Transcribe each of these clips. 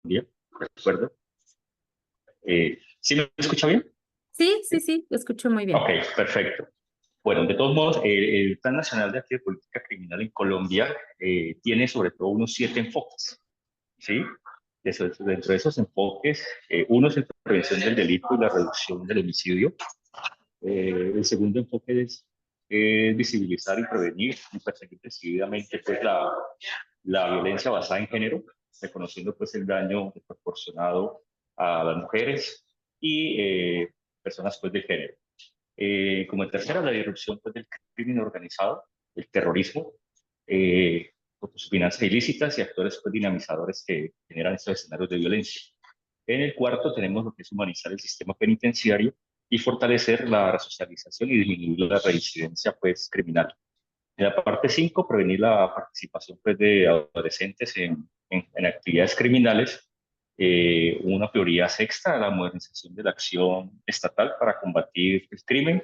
¿de acuerdo? ¿Sí me escucha bien? Sí, sí, sí, lo escucho muy bien. Ok, perfecto. Bueno, de todos modos, el Plan Nacional de Acción de Política Criminal en Colombia tiene sobre todo unos 7 enfoques, ¿sí? Dentro de esos enfoques, uno es la prevención del delito y la reducción del homicidio. El segundo enfoque es visibilizar y prevenir y perseguir decididamente pues, la violencia basada en género, reconociendo pues, el daño proporcionado a las mujeres y personas pues, de género. Como tercera, la disrupción pues, del crimen organizado, el terrorismo, por sus finanzas ilícitas y actores pues, dinamizadores que generan estos escenarios de violencia. En el cuarto tenemos lo que es humanizar el sistema penitenciario y fortalecer la resocialización y disminuir la reincidencia pues, criminal. En la parte 5, prevenir la participación pues, de adolescentes en actividades criminales. Una prioridad sexta, la modernización de la acción estatal para combatir el crimen.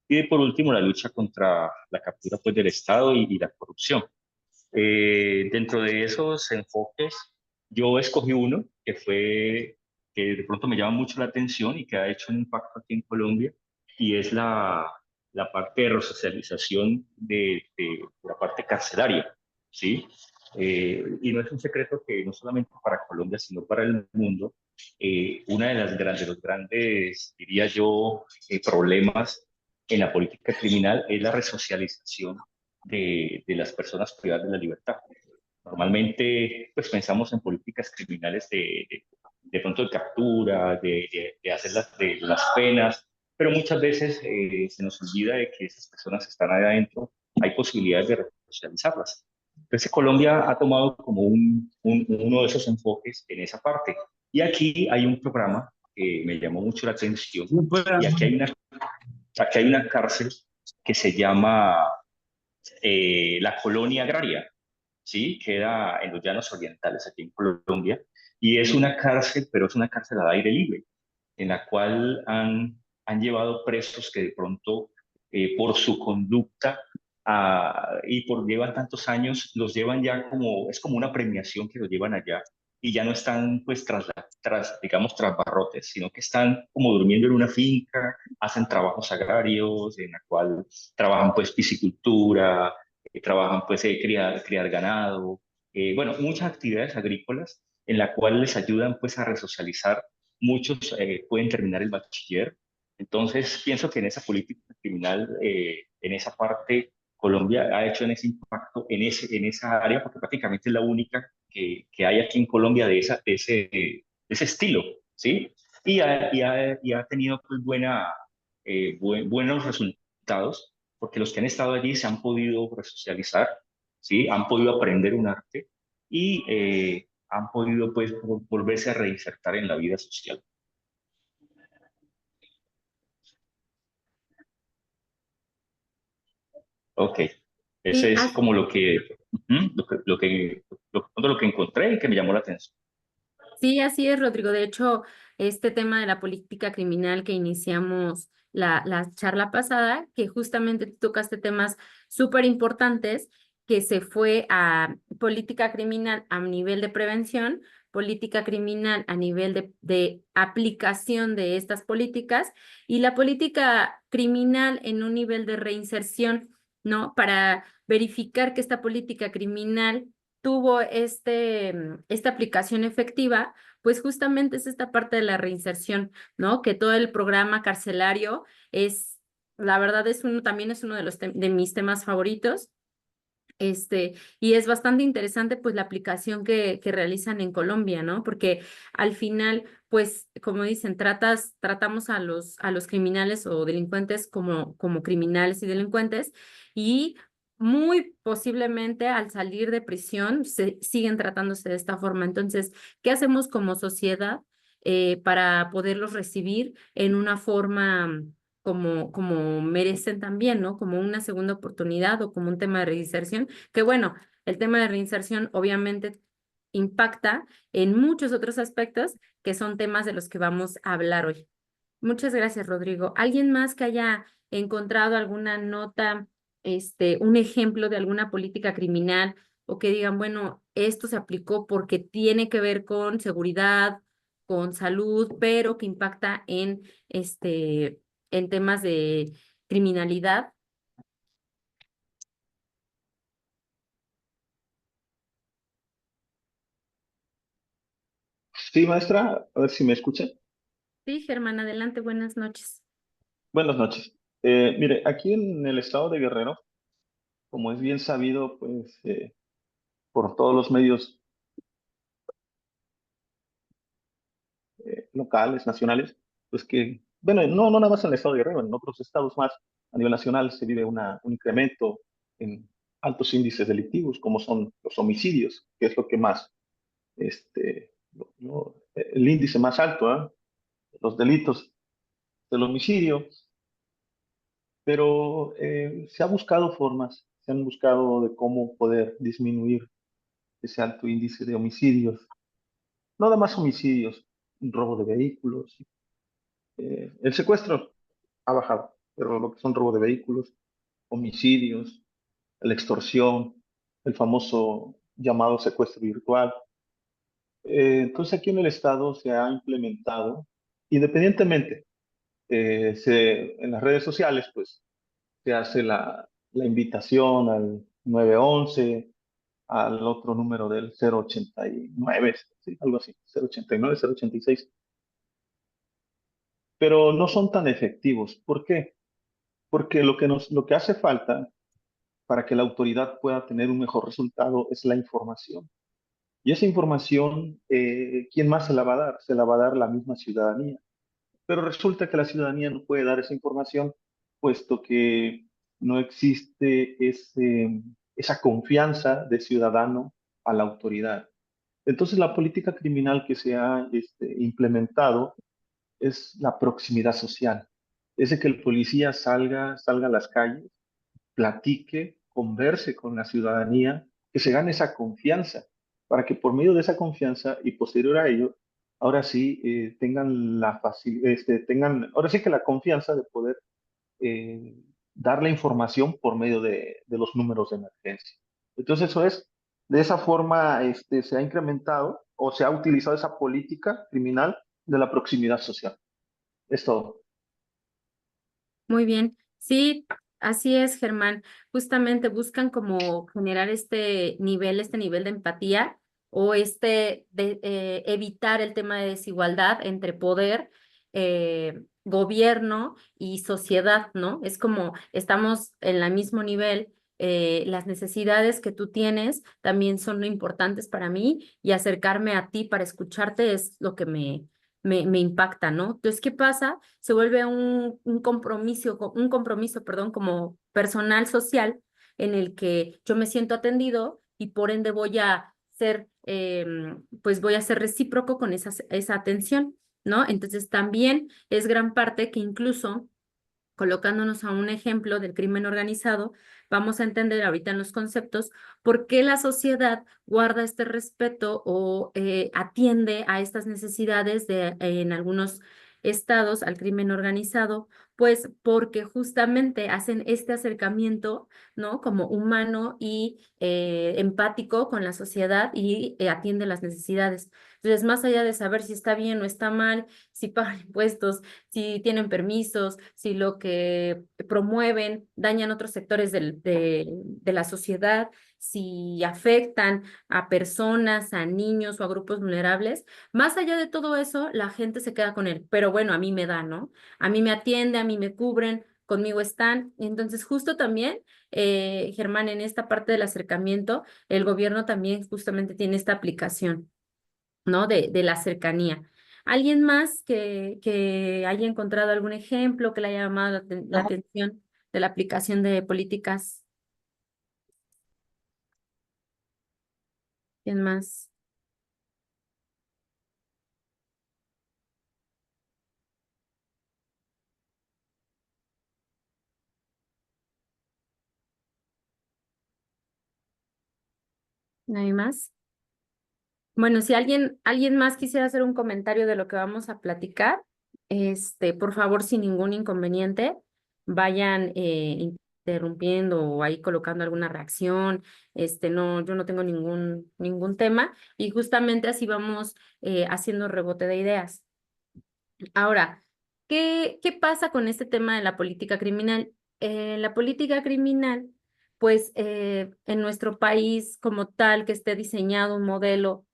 Y por último, la lucha contra la captura pues, del Estado y la corrupción. Dentro de esos enfoques, yo escogí uno que fue, que de pronto me llama mucho la atención y que ha hecho un impacto aquí en Colombia, y es la parte de resocialización de la parte carcelaria, ¿sí? Y no es un secreto que no solamente para Colombia, sino para el mundo, una de los grandes, diría yo, problemas en la política criminal es la resocialización de las personas privadas de la libertad. Normalmente, pues pensamos en políticas criminales de pronto de captura, de hacer de las penas, pero muchas veces se nos olvida de que esas personas que están ahí adentro, hay posibilidades de resocializarlas. Entonces, Colombia ha tomado como uno de esos enfoques en esa parte. Y aquí hay un programa que me llamó mucho la atención, y aquí hay una cárcel que se llama la colonia agraria, ¿sí? Queda en los llanos orientales, aquí en Colombia, y es una cárcel, pero es una cárcel al aire libre, en la cual han llevado presos que de pronto, por su conducta y por llevan tantos años, los llevan ya como, es como una premiación que los llevan allá, y ya no están pues digamos, tras barrotes, sino que están como durmiendo en una finca, hacen trabajos agrarios, en la cual trabajan pues piscicultura, trabajan pues criar ganado, bueno, muchas actividades agrícolas en la cual les ayudan pues a resocializar. Muchos pueden terminar el bachiller. Entonces, pienso que en esa política criminal, en esa parte, Colombia ha hecho en ese impacto en esa área, porque prácticamente es la única que hay aquí en Colombia de ese estilo, ¿sí? Y ha tenido pues buenos resultados, porque los que han estado allí se han podido resocializar, ¿sí? Han podido aprender un arte y han podido pues volverse a reinsertar en la vida social. Ok, Sí, ese es como lo que encontré y que me llamó la atención. sí, así es, Rodrigo. De hecho, este tema de la política criminal que iniciamos la charla pasada, que justamente tú tocaste temas súper importantes, que se fue a política criminal a nivel de prevención, política criminal a nivel de aplicación de estas políticas y la política criminal en un nivel de reinserción, ¿no? Para verificar que esta política criminal tuvo esta aplicación efectiva, pues justamente es esta parte de la reinserción, ¿no? Que todo el programa carcelario es, la verdad es también es uno de de mis temas favoritos. Y es bastante interesante pues la aplicación que realizan en Colombia, ¿no? Porque al final, pues, como dicen, tratamos a los criminales o delincuentes como criminales y delincuentes, y muy posiblemente al salir de prisión siguen tratándose de esta forma. Entonces, ¿qué hacemos como sociedad para poderlos recibir en una forma como merecen también, ¿no? Como una segunda oportunidad o como un tema de reinserción? Que bueno, el tema de reinserción obviamente impacta en muchos otros aspectos que son temas de los que vamos a hablar hoy. Muchas gracias, Rodrigo. ¿Alguien más que haya encontrado alguna nota, un ejemplo de alguna política criminal o que digan, bueno, esto se aplicó porque tiene que ver con seguridad, con salud, pero que impacta en temas de criminalidad. Sí, maestra, a ver si me escucha. Sí, Germán, adelante, buenas noches. Buenas noches. Mire, aquí en el estado de Guerrero, como es bien sabido, pues por todos los medios locales, nacionales, pues que, bueno, no nada más en el estado de Guerrero, en otros estados más a nivel nacional se vive un incremento en altos índices delictivos, como son los homicidios, que es lo que más, el índice más alto, ¿ah? Los delitos del homicidio, pero se ha buscado formas, se han buscado de cómo poder disminuir ese alto índice de homicidios, no nada más homicidios, robo de vehículos, el secuestro ha bajado, pero lo que son robo de vehículos, homicidios, la extorsión, el famoso llamado secuestro virtual. Entonces aquí en el estado se ha implementado, independientemente, en las redes sociales, pues se hace la invitación al 911, al otro número del 089, ¿sí? Algo así, 089, 086, pero no son tan efectivos. ¿Por qué? Porque lo que hace falta para que la autoridad pueda tener un mejor resultado es la información. Y esa información, ¿quién más se la va a dar? Se la va a dar la misma ciudadanía. Pero resulta que la ciudadanía no puede dar esa información, puesto que no existe esa confianza de ciudadano a la autoridad. Entonces, la política criminal que se ha implementado es la proximidad social. Es de que el policía salga a las calles, platique, converse con la ciudadanía, que se gane esa confianza, para que por medio de esa confianza y posterior a ello, ahora sí tengan tengan, ahora sí que la confianza de poder eh, dar la información por medio de los números de emergencia. Entonces eso es, de esa forma se ha incrementado o se ha utilizado esa política criminal de la proximidad social. Es todo. Muy bien. Sí, así es, Germán. Justamente buscan como generar este nivel de empatía o evitar el tema de desigualdad entre poder, gobierno y sociedad, ¿no? Es como estamos en el mismo nivel. Las necesidades que tú tienes también son importantes para mí y acercarme a ti para escucharte es lo que me impacta, ¿no? Entonces, ¿qué pasa? Se vuelve un compromiso, perdón, como personal social en el que yo me siento atendido y por ende voy a ser, pues voy a ser recíproco con esa atención, ¿no? Entonces, también es gran parte que incluso colocándonos a un ejemplo del crimen organizado, vamos a entender ahorita en los conceptos por qué la sociedad guarda este respeto o atiende a estas necesidades en algunos estados al crimen organizado, pues porque justamente hacen este acercamiento, ¿no? Como humano y empático con la sociedad y atiende las necesidades. Entonces, más allá de saber si está bien o está mal, si pagan impuestos, si tienen permisos, si lo que promueven dañan otros sectores de la sociedad, si afectan a personas, a niños o a grupos vulnerables. Más allá de todo eso, la gente se queda con él. Pero bueno, a mí me da, ¿no? A mí me atiende, a mí me cubren, conmigo están. Entonces, justo también, Germán, en esta parte del acercamiento, el gobierno también justamente tiene esta aplicación, ¿no? De la cercanía. ¿Alguien más que haya encontrado algún ejemplo que le haya llamado la atención de la aplicación de políticas? ¿Quién más? ¿No hay más? Bueno, si alguien más quisiera hacer un comentario de lo que vamos a platicar, por favor, sin ningún inconveniente, vayan interrumpiendo o ahí colocando alguna reacción. No, yo no tengo ningún tema y justamente así vamos haciendo rebote de ideas. Ahora, ¿qué pasa con este tema de la política criminal? La política criminal, pues en nuestro país como tal, que esté diseñado un modelo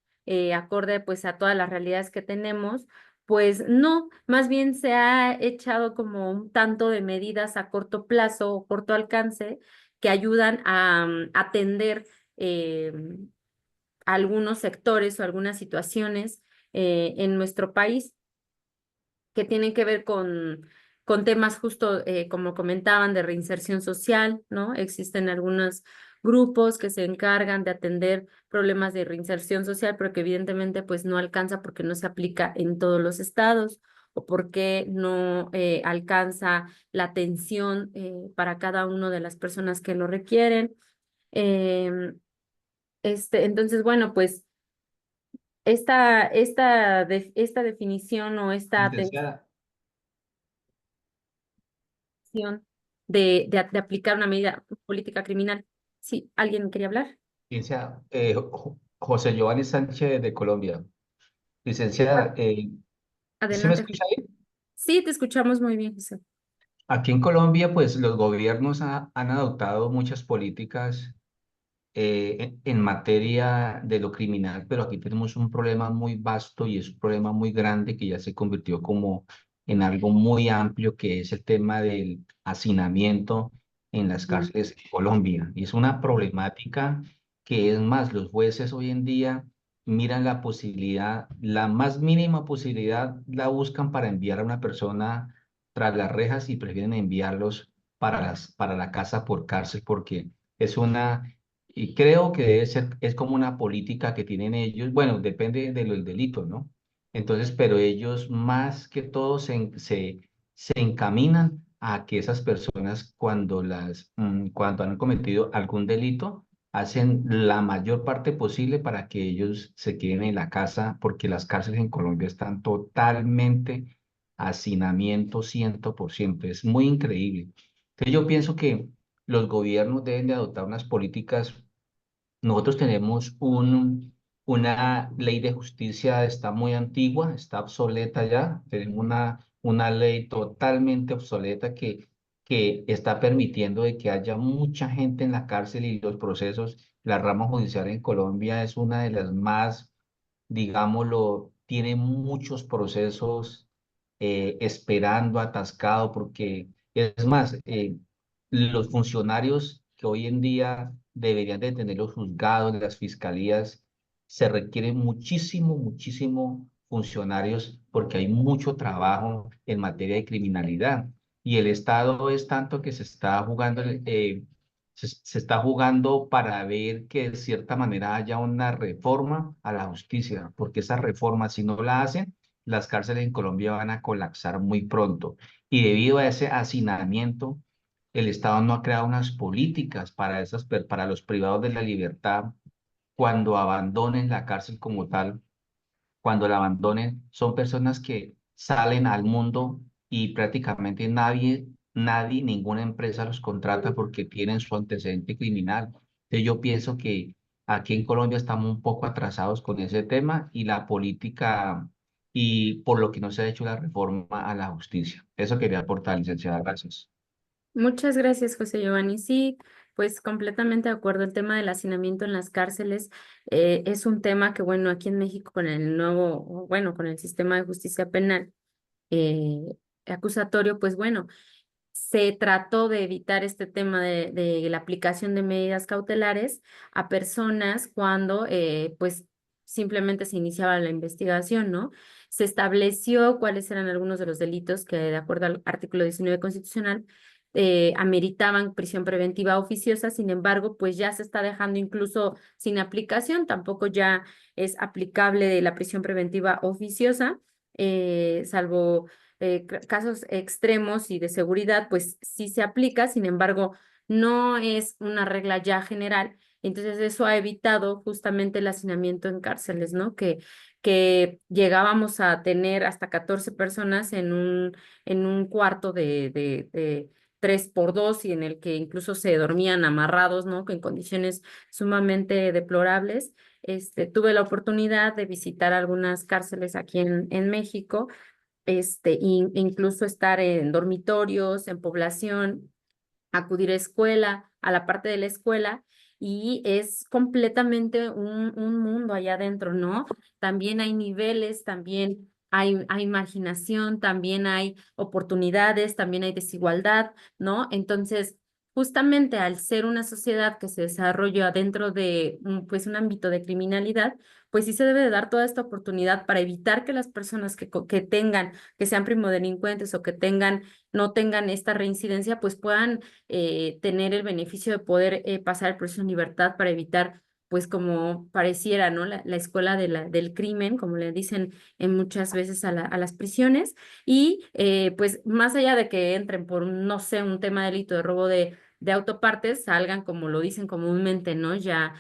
acorde pues a todas las realidades que tenemos, pues no, más bien se ha echado como un tanto de medidas a corto plazo o corto alcance que ayudan a atender eh, algunos sectores o algunas situaciones en nuestro país que tienen que ver con temas justo, como comentaban, de reinserción social, ¿no? Existen algunos grupos que se encargan de atender problemas de reinserción social, pero que evidentemente pues no alcanza porque no se aplica en todos los estados o porque no alcanza la atención para cada una de las personas que lo requieren. Em, entonces, bueno, pues esta definición o esta atención Licenciada, de aplicar una medida política criminal. Sí, ¿alguien quería hablar? licenciada, José Giovanni Sánchez de Colombia. Licenciada, ¿sí me Adelante, José. escucha bien? Sí, te escuchamos muy bien, José. Aquí en Colombia, pues los gobiernos han adoptado muchas políticas en materia de lo criminal, pero aquí tenemos un problema muy vasto y es un problema muy grande que ya se convirtió como en algo muy amplio, que es el tema del hacinamiento en las Mm. cárceles de Colombia. Y es una problemática que es más, los jueces hoy en día miran la posibilidad, la más mínima posibilidad la buscan para enviar a una persona tras las rejas y prefieren enviarlos para la casa por cárcel porque es una y creo que debe ser, es como una política que tienen ellos, bueno, depende de lo del delito, ¿no? Entonces, pero ellos más que todo se encaminan a que esas personas cuando han cometido algún delito, hacen la mayor parte posible para que ellos se queden en la casa, porque las cárceles en Colombia están totalmente hacinamiento 100%, es muy increíble. Entonces, yo pienso que los gobiernos deben de adoptar unas políticas. Nosotros tenemos una ley de justicia, está muy antigua, está obsoleta ya. Tenemos una ley totalmente obsoleta que está permitiendo de que haya mucha gente en la cárcel y los procesos. La rama judicial en Colombia es una de las más, digámoslo, tiene muchos procesos esperando, atascado, porque es más, los funcionarios que hoy en día deberían de tener los juzgados, las fiscalías, se requieren muchísimo funcionarios porque hay mucho trabajo en materia de criminalidad. Y el Estado es tanto que se está jugando para ver que de cierta manera haya una reforma a la justicia, porque esa reforma, si no la hacen, las cárceles en Colombia van a colapsar muy pronto. Y debido a ese hacinamiento, el Estado no ha creado unas políticas para los privados de la libertad cuando abandonen la cárcel como tal, cuando la abandonen, son personas que salen al mundo y prácticamente ninguna empresa los contrata porque tienen su antecedente criminal. Entonces yo pienso que aquí en Colombia estamos un poco atrasados con ese tema y la política y por lo que no se ha hecho la reforma a la justicia. Eso quería aportar, licenciada. Gracias. Muchas gracias, José Giovanni. Sí, pues completamente de acuerdo. El tema del hacinamiento en las cárceles es un tema que, bueno, aquí en México con el nuevo, bueno, con el sistema de justicia penal eh, acusatorio, pues bueno, se trató de evitar este tema de la aplicación de medidas cautelares a personas cuando pues simplemente se iniciaba la investigación, ¿no? Se estableció cuáles eran algunos de los delitos que de acuerdo al artículo 19 constitucional ameritaban prisión preventiva oficiosa. Sin embargo, pues ya se está dejando incluso sin aplicación, tampoco ya es aplicable la prisión preventiva oficiosa, salvo casos extremos y de seguridad, pues sí se aplica, sin embargo, no es una regla ya general. Entonces, eso ha evitado justamente el hacinamiento en cárceles, ¿no? Que llegábamos a tener hasta 14 personas en un cuarto 3x2 y en el que incluso se dormían amarrados, ¿no? En condiciones sumamente deplorables. Tuve la oportunidad de visitar algunas cárceles aquí en México, incluso estar en dormitorios, en población, acudir a escuela, a la parte de la escuela, y es completamente un mundo allá adentro, ¿no? También hay niveles, también hay marginación, también hay oportunidades, también hay desigualdad, ¿no? Entonces, justamente al ser una sociedad que se desarrolla dentro de pues un ámbito de criminalidad, pues sí se debe de dar toda esta oportunidad para evitar que las personas que sean primodelincuentes o que no tengan esta reincidencia, pues puedan tener el beneficio de poder pasar el proceso en libertad para evitar, pues como pareciera, ¿no? La escuela del crimen, como le dicen muchas veces a las prisiones, y pues más allá de que entren por, no sé, un tema de delito de robo de autopartes, salgan, como lo dicen comúnmente, ¿no? Ya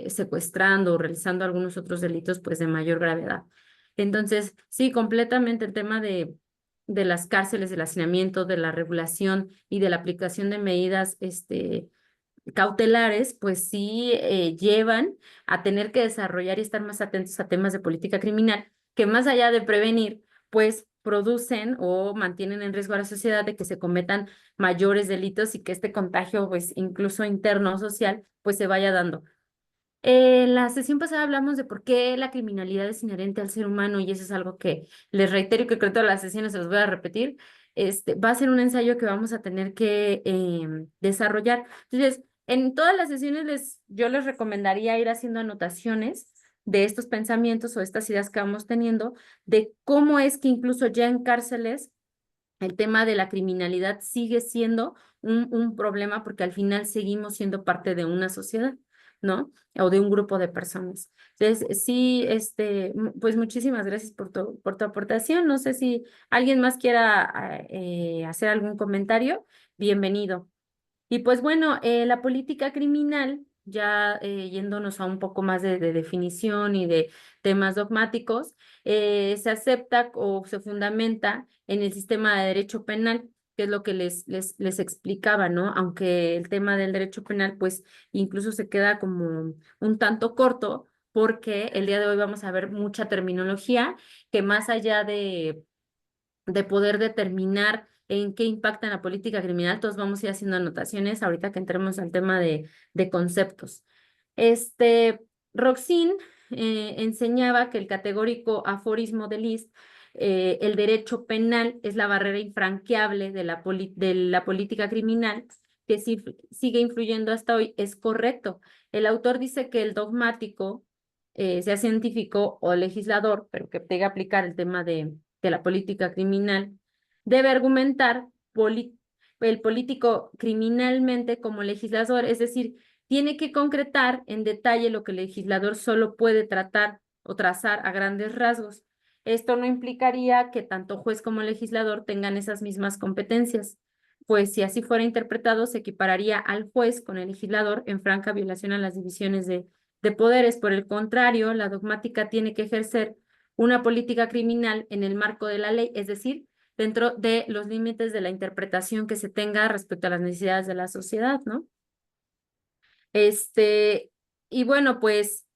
secuestrando o realizando algunos otros delitos, pues de mayor gravedad. Entonces, sí, completamente el tema de las cárceles, del hacinamiento, de la regulación y de la aplicación de medidas cautelares, pues sí llevan a tener que desarrollar y estar más atentos a temas de política criminal, que más allá de prevenir, pues producen o mantienen en riesgo a la sociedad de que se cometan mayores delitos y que este contagio, pues incluso interno o social, pues se vaya dando. La sesión pasada hablamos de por qué la criminalidad es inherente al ser humano, y eso es algo que les reitero y que creo que todas las sesiones se los voy a repetir. Va a ser un ensayo que vamos a tener que desarrollar. Entonces, en todas las sesiones yo les recomendaría ir haciendo anotaciones de estos pensamientos o estas ideas que vamos teniendo, de cómo es que incluso ya en cárceles el tema de la criminalidad sigue siendo un problema, porque al final seguimos siendo parte de una sociedad, ¿no? O de un grupo de personas. Entonces, sí, pues muchísimas gracias por tu aportación. No sé si alguien más quiera hacer algún comentario. Bienvenido. Y pues bueno, la política criminal, ya yéndonos a un poco más de definición y de temas dogmáticos, se acepta o se fundamenta en el sistema de derecho penal, que es lo que les explicaba, ¿no? Aunque el tema del derecho penal, pues incluso se queda como un tanto corto, porque el día de hoy vamos a ver mucha terminología que, más allá de poder determinar en qué impacta en la política criminal, todos vamos a ir haciendo anotaciones ahorita que entremos al tema de conceptos. Roxin enseñaba que el categórico aforismo de List, el derecho penal es la barrera infranqueable de la política criminal, que sigue influyendo hasta hoy, es correcto. El autor dice que el dogmático, sea científico o legislador, pero que tenga que aplicar el tema de la política criminal, debe argumentar el político criminalmente como legislador, es decir, tiene que concretar en detalle lo que el legislador solo puede tratar o trazar a grandes rasgos. Esto no implicaría que tanto juez como legislador tengan esas mismas competencias, pues si así fuera interpretado, se equipararía al juez con el legislador en franca violación a las divisiones de poderes. Por el contrario, la dogmática tiene que ejercer una política criminal en el marco de la ley, es decir, dentro de los límites de la interpretación que se tenga respecto a las necesidades de la sociedad, ¿no? Y bueno, pues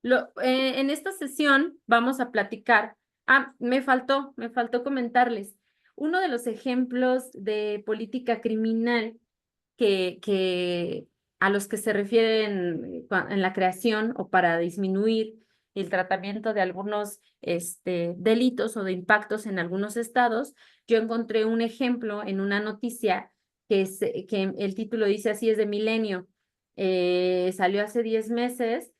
en esta sesión vamos a platicar. Me faltó comentarles. Uno de los ejemplos de política criminal que a los que se refieren en la creación o para disminuir el tratamiento de algunos delitos o de impactos en algunos estados, yo encontré un ejemplo en una noticia que el título dice así, es de Milenio, salió hace 10 meses,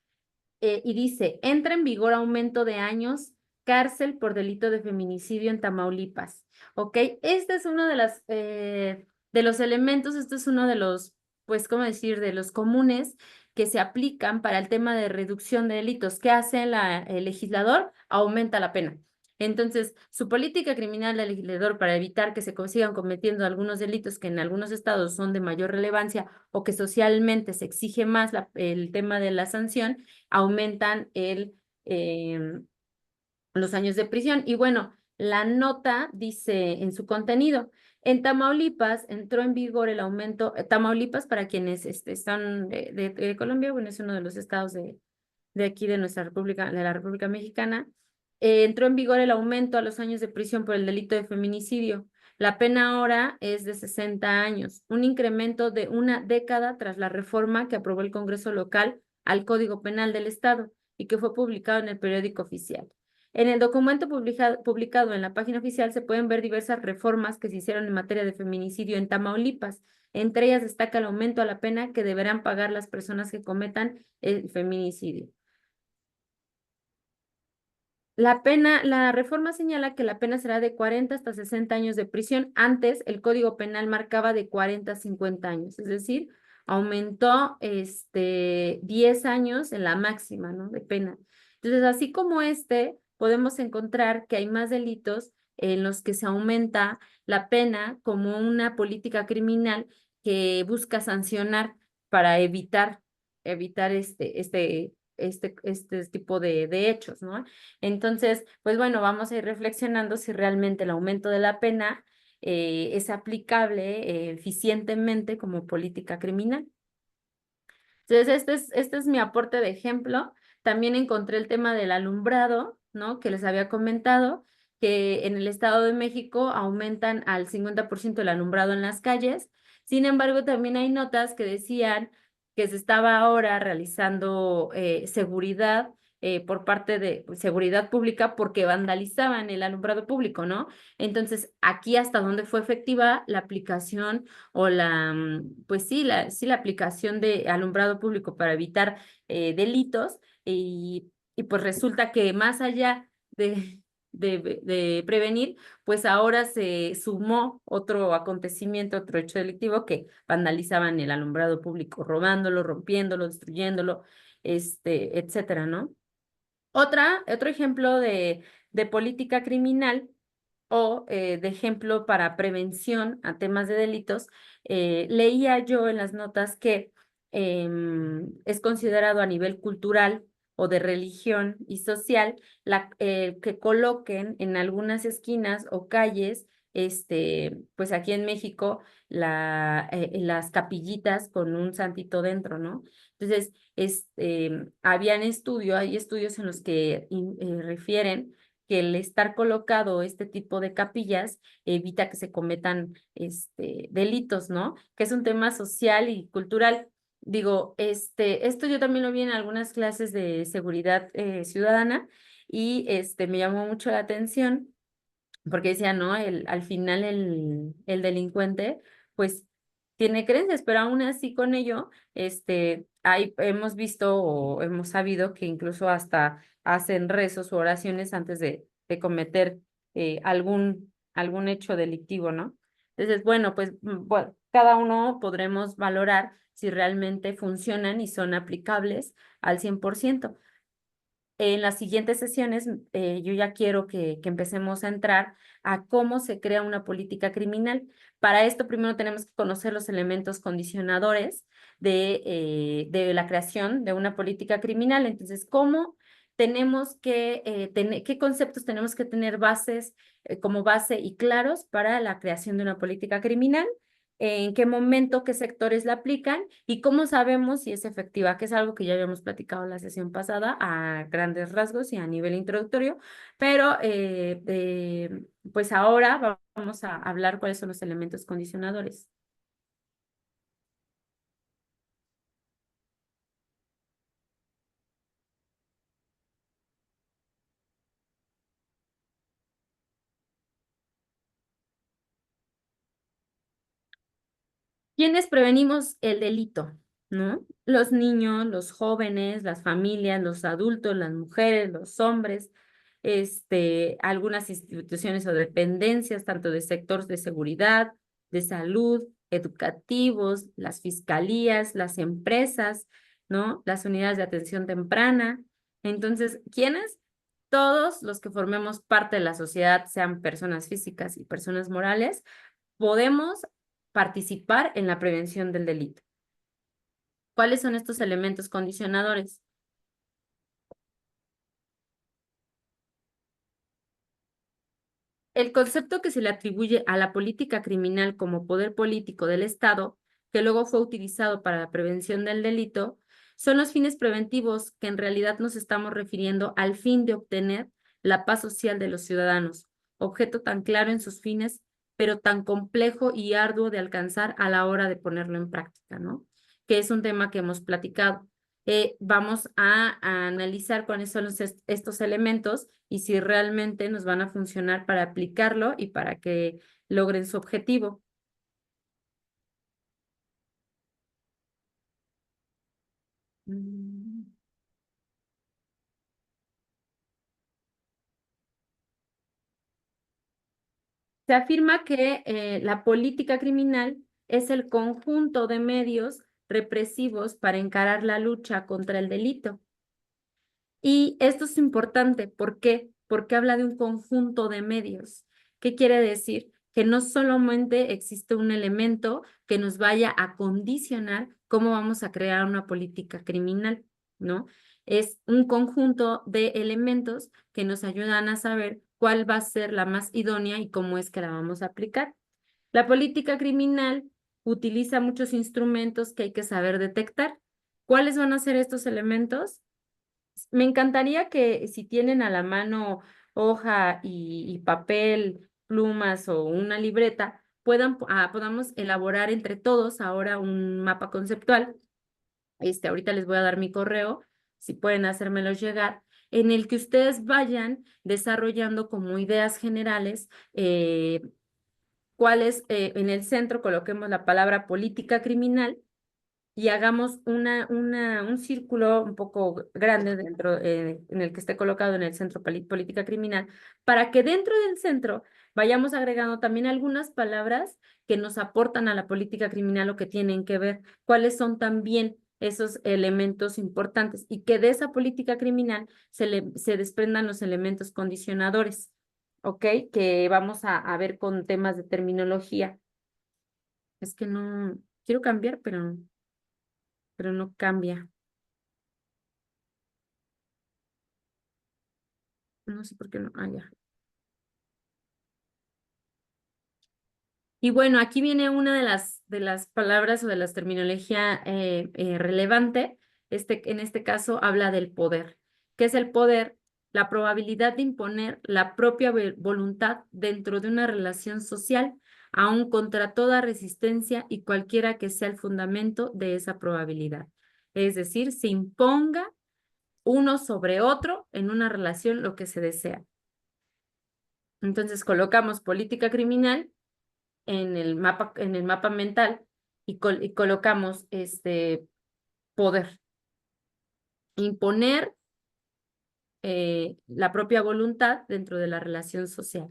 y dice: entra en vigor aumento de años, cárcel por delito de feminicidio en Tamaulipas. ¿Ok? Este es uno de los elementos, este es uno de los, pues, ¿cómo decir?, de los comunes que se aplican para el tema de reducción de delitos. ¿Qué hace el legislador? Aumenta la pena. Entonces, su política criminal del legislador, para evitar que se sigan cometiendo algunos delitos que en algunos estados son de mayor relevancia o que socialmente se exige más el tema de la sanción, aumentan los años de prisión. Y bueno, la nota dice en su contenido, en Tamaulipas entró en vigor el aumento, Tamaulipas para quienes están de Colombia, bueno, es uno de los estados de aquí de nuestra República, de la República Mexicana, entró en vigor el aumento a los años de prisión por el delito de feminicidio. La pena ahora es de 60 años, un incremento de una década tras la reforma que aprobó el Congreso local al Código Penal del Estado y que fue publicado en el periódico oficial. En el documento publicado en la página oficial se pueden ver diversas reformas que se hicieron en materia de feminicidio en Tamaulipas. Entre ellas destaca el aumento a la pena que deberán pagar las personas que cometan el feminicidio. La reforma señala que la pena será de 40 hasta 60 años de prisión. Antes, el Código Penal marcaba de 40 a 50 años, es decir, aumentó 10 años en la máxima, ¿no? De pena. Entonces, así como podemos encontrar que hay más delitos en los que se aumenta la pena como una política criminal que busca sancionar para evitar este tipo de hechos, ¿no? Entonces, pues bueno, vamos a ir reflexionando si realmente el aumento de la pena es aplicable eficientemente como política criminal. Entonces, este es mi aporte de ejemplo. También encontré el tema del alumbrado, ¿no? Que les había comentado, que en el Estado de México aumentan al 50% el alumbrado en las calles. Sin embargo, también hay notas que decían que se estaba ahora realizando seguridad por parte de seguridad pública porque vandalizaban el alumbrado público, ¿no? Entonces, aquí hasta dónde fue efectiva la aplicación o pues sí, la aplicación de alumbrado público para evitar delitos y pues resulta que más allá de prevenir, pues ahora se sumó otro acontecimiento, otro hecho delictivo que vandalizaban el alumbrado público, robándolo, rompiéndolo, destruyéndolo, etcétera, ¿no? Otro ejemplo de política criminal o de ejemplo para prevención a temas de delitos, leía yo en las notas que es considerado a nivel cultural o de religión y social que coloquen en algunas esquinas o calles, pues aquí en México, las capillitas con un santito dentro, ¿no? Entonces, hay estudios en los que refieren que el estar colocado este tipo de capillas evita que se cometan delitos, ¿no? Que es un tema social y cultural. Digo, esto yo también lo vi en algunas clases de seguridad ciudadana y me llamó mucho la atención porque decía, ¿no? Al final el delincuente, pues, tiene creencias, pero aún así con ello, hemos visto o hemos sabido que incluso hasta hacen rezos o oraciones antes de cometer algún hecho delictivo, ¿no? Entonces, bueno, pues, bueno, cada uno podremos valorar si realmente funcionan y son aplicables al 100%. En las siguientes sesiones, yo ya quiero que empecemos a entrar a cómo se crea una política criminal. Para esto, primero tenemos que conocer los elementos condicionadores de la creación de una política criminal. Entonces, ¿cómo tenemos que tener, qué conceptos tenemos que tener como base y claros para la creación de una política criminal? En qué momento, qué sectores la aplican y cómo sabemos si es efectiva, que es algo que ya habíamos platicado en la sesión pasada a grandes rasgos y a nivel introductorio, pero pues ahora vamos a hablar cuáles son los elementos condicionadores. ¿Quiénes prevenimos el delito? ¿No? Los niños, los jóvenes, las familias, los adultos, las mujeres, los hombres, algunas instituciones o dependencias, tanto de sectores de seguridad, de salud, educativos, las fiscalías, las empresas, ¿no? Las unidades de atención temprana. Entonces, ¿quiénes? Todos los que formemos parte de la sociedad, sean personas físicas y personas morales, podemos participar en la prevención del delito. ¿Cuáles son estos elementos condicionadores? el concepto que se le atribuye a la política criminal como poder político del Estado, que luego fue utilizado para la prevención del delito, son los fines preventivos que en realidad nos estamos refiriendo al fin de obtener la paz social de los ciudadanos, objeto tan claro en sus fines, pero tan complejo y arduo de alcanzar a la hora de ponerlo en práctica, ¿no? Que es un tema que hemos platicado. Vamos a analizar cuáles son estos elementos y si realmente nos van a funcionar para aplicarlo y para que logren su objetivo. Se afirma que la política criminal es el conjunto de medios represivos para encarar la lucha contra el delito. Y esto es importante, ¿por qué? Porque habla de un conjunto de medios. ¿Qué quiere decir? Que no solamente existe un elemento que nos vaya a condicionar cómo vamos a crear una política criminal, ¿no? Es un conjunto de elementos que nos ayudan a saber cuál va a ser la más idónea y cómo es que la vamos a aplicar. La política criminal utiliza muchos instrumentos que hay que saber detectar. ¿Cuáles van a ser estos elementos? Me encantaría que si tienen a la mano hoja y papel, plumas o una libreta, podamos elaborar entre todos ahora un mapa conceptual. Ahorita les voy a dar mi correo, si pueden hacérmelos llegar, en el que ustedes vayan desarrollando como ideas generales cuáles en el centro coloquemos la palabra política criminal y hagamos un círculo un poco grande dentro, en el que esté colocado en el centro política criminal, para que dentro del centro vayamos agregando también algunas palabras que nos aportan a la política criminal o que tienen que ver, cuáles son también esos elementos importantes y que de esa política criminal se desprendan los elementos condicionadores, ¿ok? Que vamos a ver con temas de terminología. Es que no, quiero cambiar, pero no cambia. No sé por qué no. Ah, ya. Y bueno, aquí viene una de las palabras o de las terminología relevante. En este caso habla del poder. ¿Qué es el poder? La probabilidad de imponer la propia voluntad dentro de una relación social, aun contra toda resistencia y cualquiera que sea el fundamento de esa probabilidad. Es decir, se imponga uno sobre otro en una relación lo que se desea. Entonces colocamos política criminal en el mapa mental y colocamos poder. Imponer la propia voluntad dentro de la relación social,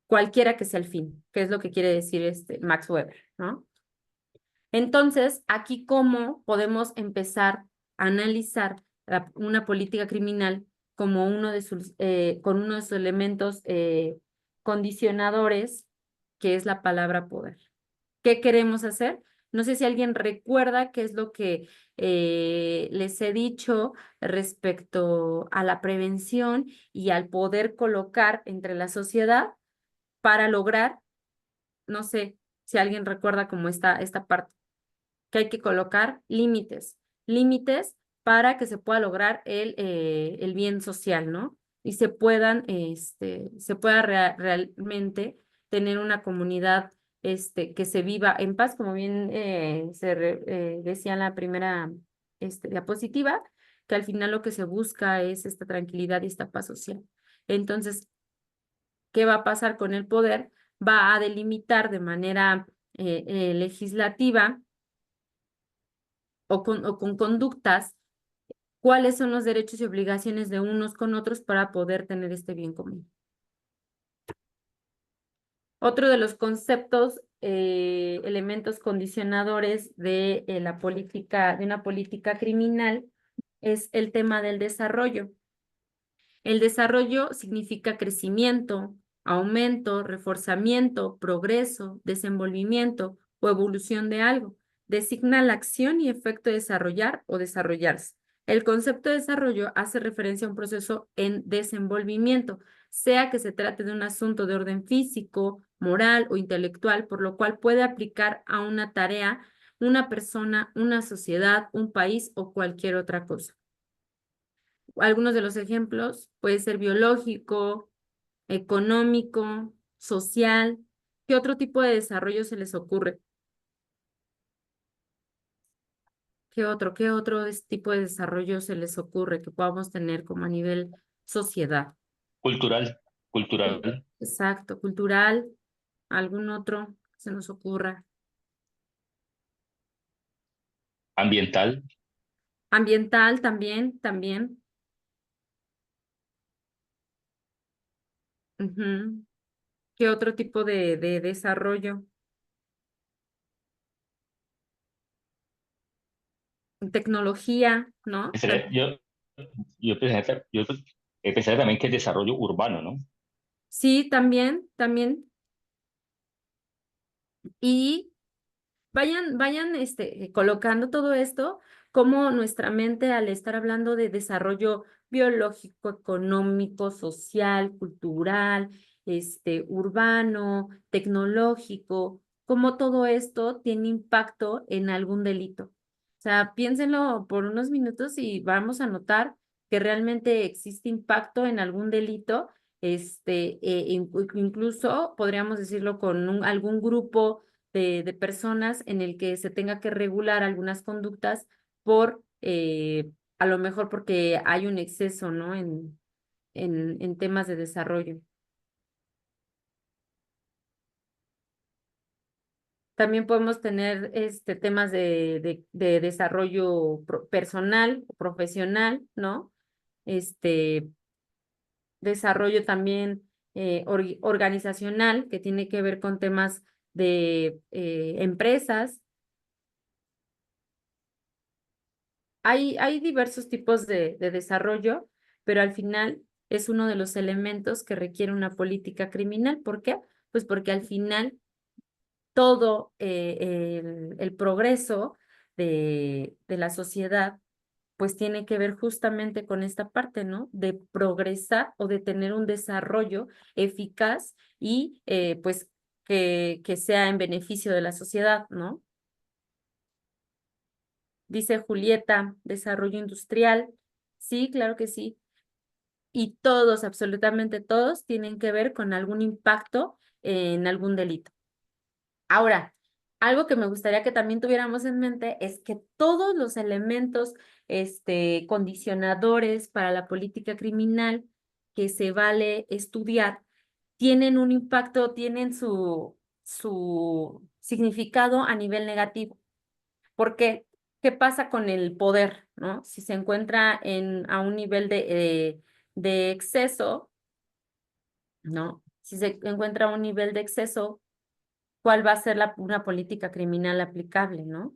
cualquiera que sea el fin, que es lo que quiere decir Max Weber, ¿no? Entonces, aquí cómo podemos empezar a analizar una política criminal como con uno de sus elementos condicionadores, que es la palabra poder. ¿Qué queremos hacer? No sé si alguien recuerda qué es lo que les he dicho respecto a la prevención y al poder colocar entre la sociedad para lograr, no sé si alguien recuerda cómo está esta parte, que hay que colocar límites para que se pueda lograr el bien social, ¿no? Y se pueda realmente tener una comunidad que se viva en paz, como bien decía en la primera diapositiva, que al final lo que se busca es esta tranquilidad y esta paz social. Entonces, ¿qué va a pasar con el poder? Va a delimitar de manera legislativa o con conductas cuáles son los derechos y obligaciones de unos con otros para poder tener este bien común. Otro de los conceptos, elementos condicionadores de una política criminal es el tema del desarrollo. El desarrollo significa crecimiento, aumento, reforzamiento, progreso, desenvolvimiento o evolución de algo. Designa la acción y efecto de desarrollar o desarrollarse. El concepto de desarrollo hace referencia a un proceso en desenvolvimiento, sea que se trate de un asunto de orden físico, moral o intelectual, por lo cual puede aplicar a una tarea, una persona, una sociedad, un país o cualquier otra cosa. Algunos de los ejemplos puede ser biológico, económico, social. ¿Qué otro tipo de desarrollo se les ocurre? ¿Qué otro tipo de desarrollo se les ocurre que podamos tener como a nivel sociedad? Cultural, cultural, Exacto, cultural, algún otro que se nos ocurra. ambiental, Ambiental también. Ujú. ¿Qué otro tipo de desarrollo? Tecnología, ¿no? pensaría- yo pensaría también que el desarrollo urbano, ¿no? Sí, también. Y vayan colocando todo esto, como nuestra mente al estar hablando de desarrollo biológico, económico, social, cultural, urbano, tecnológico, cómo todo esto tiene impacto en algún delito. O sea, piénsenlo por unos minutos y vamos a notar que realmente existe impacto en algún delito, incluso podríamos decirlo con algún grupo de personas en el que se tenga que regular algunas conductas por, a lo mejor porque hay un exceso, ¿no? En temas de desarrollo. También podemos tener temas de desarrollo personal, profesional, ¿no? Este, desarrollo también organizacional, que tiene que ver con temas de empresas. Hay diversos tipos de desarrollo, pero al final es uno de los elementos que requiere una política criminal. ¿Por qué? Pues porque al final todo el progreso de la sociedad pues tiene que ver justamente con esta parte, ¿no? De progresar o de tener un desarrollo eficaz y pues que sea en beneficio de la sociedad, ¿no? Dice Julieta, desarrollo industrial. Sí, claro que sí. Y todos, absolutamente todos, tienen que ver con algún impacto en algún delito. Ahora, algo que me gustaría que también tuviéramos en mente es que todos los elementos, condicionadores para la política criminal que se vale estudiar, tienen un impacto, tienen su significado a nivel negativo. ¿Por qué? ¿Qué pasa con el poder, no? Si se encuentra a un nivel de exceso, ¿no? Si se encuentra a un nivel de exceso, ¿cuál va a ser una política criminal aplicable, no?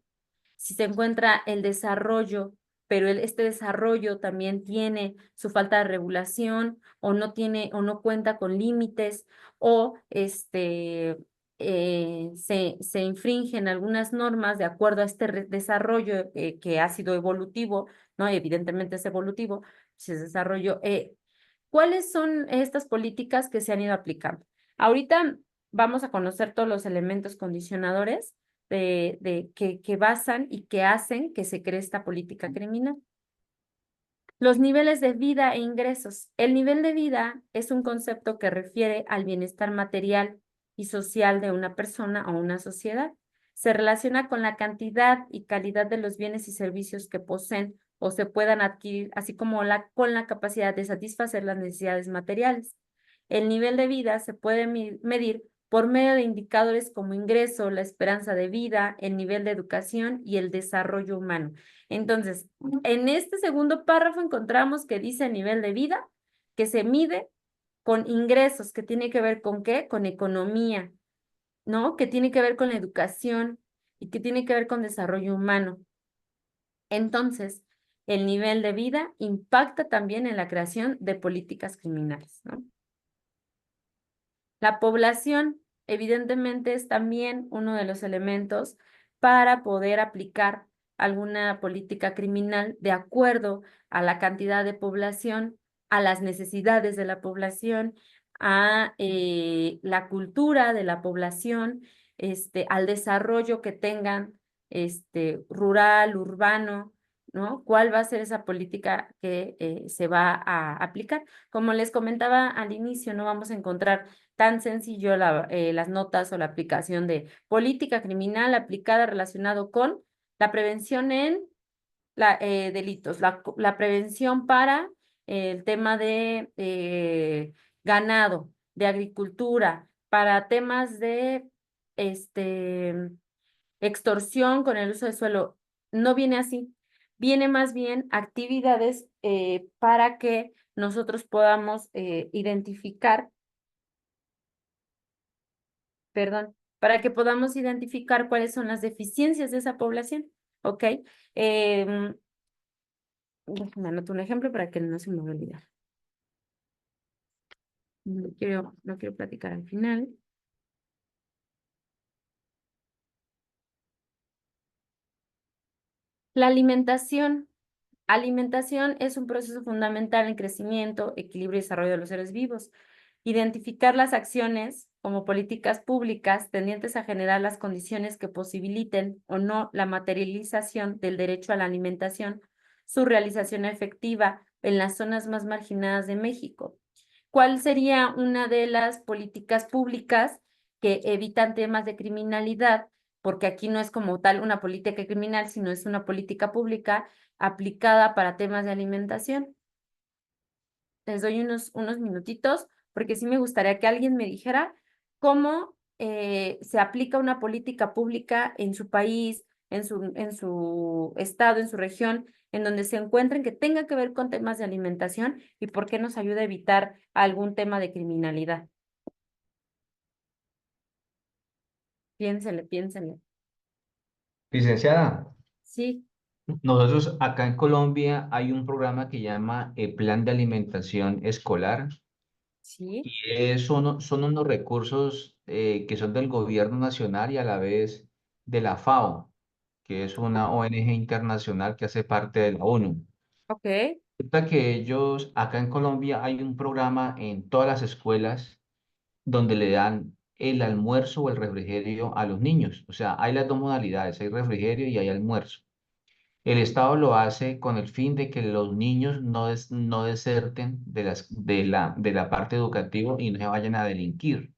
Si se encuentra el desarrollo, pero este desarrollo también tiene su falta de regulación o no tiene o no cuenta con límites o se infringen algunas normas de acuerdo a este desarrollo que ha sido evolutivo, ¿no? Evidentemente es evolutivo, si es desarrollo. ¿Cuáles son estas políticas que se han ido aplicando? Ahorita vamos a conocer todos los elementos condicionadores que basan y que hacen que se cree esta política criminal. Los niveles de vida e ingresos. El nivel de vida es un concepto que refiere al bienestar material y social de una persona o una sociedad. Se relaciona con la cantidad y calidad de los bienes y servicios que poseen o se puedan adquirir, así como con la capacidad de satisfacer las necesidades materiales. El nivel de vida se puede medir por medio de indicadores como ingreso, la esperanza de vida, el nivel de educación y el desarrollo humano. Entonces, en este segundo párrafo encontramos que dice nivel de vida, que se mide con ingresos, que tiene que ver con qué, con economía, ¿no? Que tiene que ver con la educación y que tiene que ver con desarrollo humano. Entonces, el nivel de vida impacta también en la creación de políticas criminales, ¿no? La población, evidentemente, es también uno de los elementos para poder aplicar alguna política criminal de acuerdo a la cantidad de población, a las necesidades de la población, a la cultura de la población, al desarrollo que tengan rural, urbano, ¿no? ¿Cuál va a ser esa política que se va a aplicar? Como les comentaba al inicio, no vamos a encontrar tan sencillo las notas o la aplicación de política criminal aplicada relacionado con la prevención en delitos, la prevención para el tema de ganado, de agricultura, para temas de extorsión con el uso de suelo. No viene así, viene más bien actividades para que nosotros podamos identificar, perdón, para que podamos identificar cuáles son las deficiencias de esa población, ¿ok? Déjame anotar un ejemplo para que no se me vaya a olvidar. No quiero platicar al final. La alimentación. Alimentación es un proceso fundamental en crecimiento, equilibrio y desarrollo de los seres vivos. Identificar las acciones como políticas públicas tendientes a generar las condiciones que posibiliten o no la materialización del derecho a la alimentación, su realización efectiva en las zonas más marginadas de México. ¿Cuál sería una de las políticas públicas que evitan temas de criminalidad? Porque aquí no es como tal una política criminal, sino es una política pública aplicada para temas de alimentación. Les doy unos minutitos, porque sí me gustaría que alguien me dijera cómo se aplica una política pública en su país, en su estado, en su región, en donde se encuentren que tenga que ver con temas de alimentación y por qué nos ayuda a evitar algún tema de criminalidad. Piénsenle, piénsenle. Licenciada, Sí, nosotros acá en Colombia hay un programa que llama Plan de Alimentación Escolar sí, y son unos recursos que son del gobierno nacional y a la vez de la FAO, que es una ONG internacional que hace parte de la ONU. ok, Resulta que ellos, acá en Colombia hay un programa en todas las escuelas donde le dan el almuerzo o el refrigerio a los niños. O sea, hay las dos modalidades, hay refrigerio y hay almuerzo. El Estado lo hace con el fin de que los niños no deserten de la parte educativa y no se vayan a delinquir.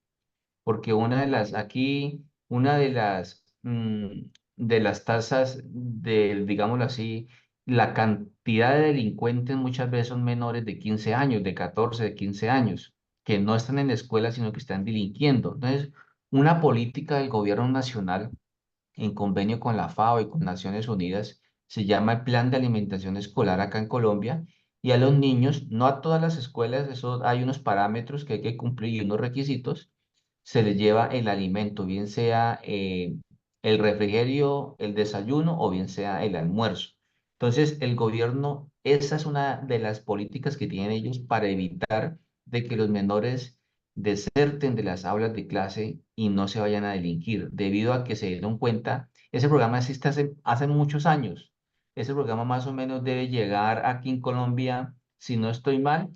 Porque una de las tasas digámoslo así, la cantidad de delincuentes muchas veces son menores de 15 años, de 14, de 15 años, que no están en la escuela, sino que están delinquiendo. Entonces, una política del gobierno nacional en convenio con la FAO y con Naciones Unidas, se llama el Plan de Alimentación Escolar acá en Colombia, y a los niños, no a todas las escuelas, eso hay unos parámetros que hay que cumplir y unos requisitos, se les lleva el alimento, bien sea el refrigerio, el desayuno o bien sea el almuerzo. Entonces, el gobierno, esa es una de las políticas que tienen ellos para evitar de que los menores deserten de las aulas de clase y no se vayan a delinquir, debido a que se dieron cuenta, ese programa existe hace muchos años. Ese programa más o menos debe llegar aquí en Colombia, si no estoy mal,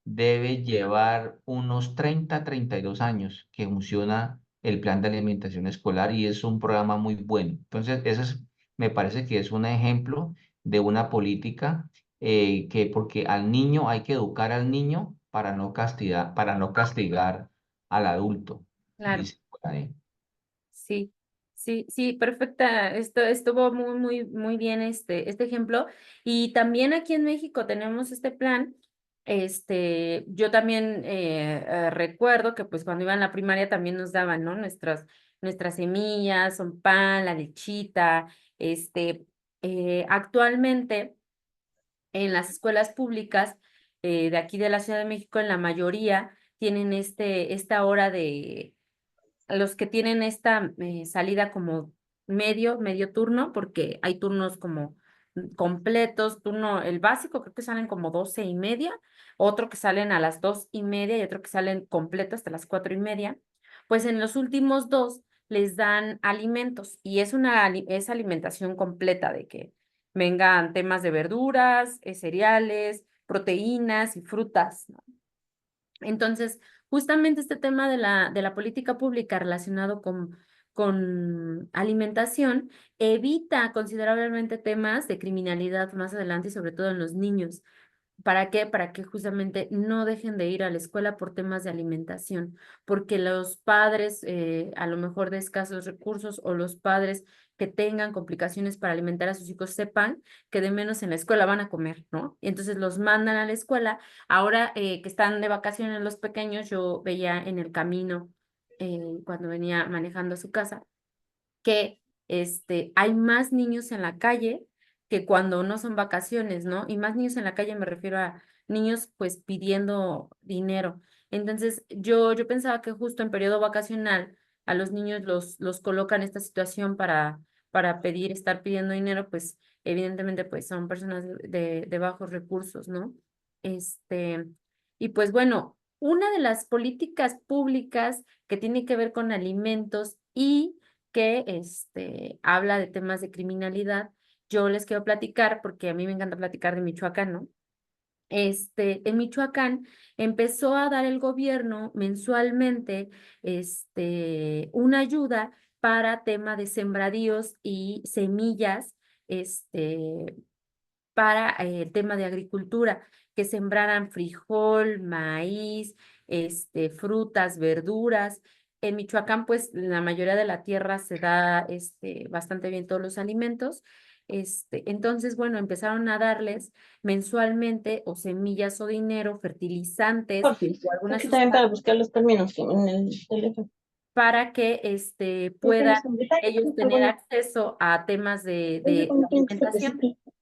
debe llevar unos 32 años que funciona el plan de alimentación escolar y es un programa muy bueno. Entonces, me parece que es un ejemplo de una política porque al niño hay que educar al niño para no castigar al adulto, claro. dice por ahí. Sí, sí, sí, perfecta. Esto estuvo muy, muy, muy bien este ejemplo. Y también aquí en México tenemos este plan. Yo también recuerdo que pues cuando iba en la primaria también nos daban, ¿no? Nuestras semillas, son pan, la lechita. Actualmente en las escuelas públicas de aquí de la Ciudad de México, en la mayoría tienen esta hora de los que tienen esta salida como medio turno, porque hay turnos como completos, el básico creo que salen como 12:30, otro que salen a las 2:30 y otro que salen completo hasta las 4:30. Pues en los últimos dos les dan alimentos y es alimentación completa de que vengan temas de verduras, cereales, proteínas y frutas, ¿no? Entonces, justamente este tema de la política pública relacionado con alimentación evita considerablemente temas de criminalidad más adelante y sobre todo en los niños. ¿Para qué? Para que justamente no dejen de ir a la escuela por temas de alimentación, porque los padres, a lo mejor de escasos recursos o los padres que tengan complicaciones para alimentar a sus hijos, sepan que de menos en la escuela van a comer, ¿no? Y entonces los mandan a la escuela. Ahora que están de vacaciones los pequeños, yo veía en el camino, cuando venía manejando a su casa, que hay más niños en la calle que cuando no son vacaciones, ¿no? Y más niños en la calle me refiero a niños pues pidiendo dinero. Entonces yo pensaba que justo en periodo vacacional a los niños los colocan en esta situación para pedir, estar pidiendo dinero, pues evidentemente pues son personas de bajos recursos, ¿no? Este, y pues bueno, una de las políticas públicas que tiene que ver con alimentos y que habla de temas de criminalidad. Yo les quiero platicar, porque a mí me encanta platicar de Michoacán, ¿no? En Michoacán empezó a dar el gobierno mensualmente una ayuda para tema de sembradíos y semillas para el tema de agricultura, que sembraran frijol, maíz, frutas, verduras. En Michoacán, pues la mayoría de la tierra se da bastante bien todos los alimentos. Entonces, bueno, empezaron a darles mensualmente o semillas o dinero, fertilizantes Porfis, o algunas aquí también para sustancias buscar los términos en el teléfono. para que Creo que puedan es un detalle, ellos está tener bueno. acceso a temas Oye, de ¿cómo tiene que ser alimentación. principio?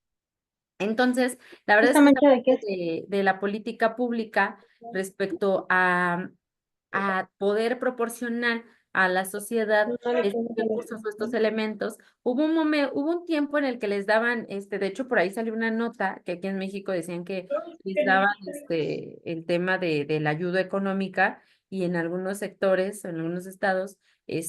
Entonces, la verdad es ¿Esta que esta mancha de qué parte es? de la política pública respecto a poder proporcionar a la sociedad No, no le estos pongo recursos o estos teléfono. elementos, hubo un tiempo en el que les daban, de hecho por ahí salió una nota que aquí en México decían que les daban el tema de la ayuda económica y en algunos sectores, en algunos estados,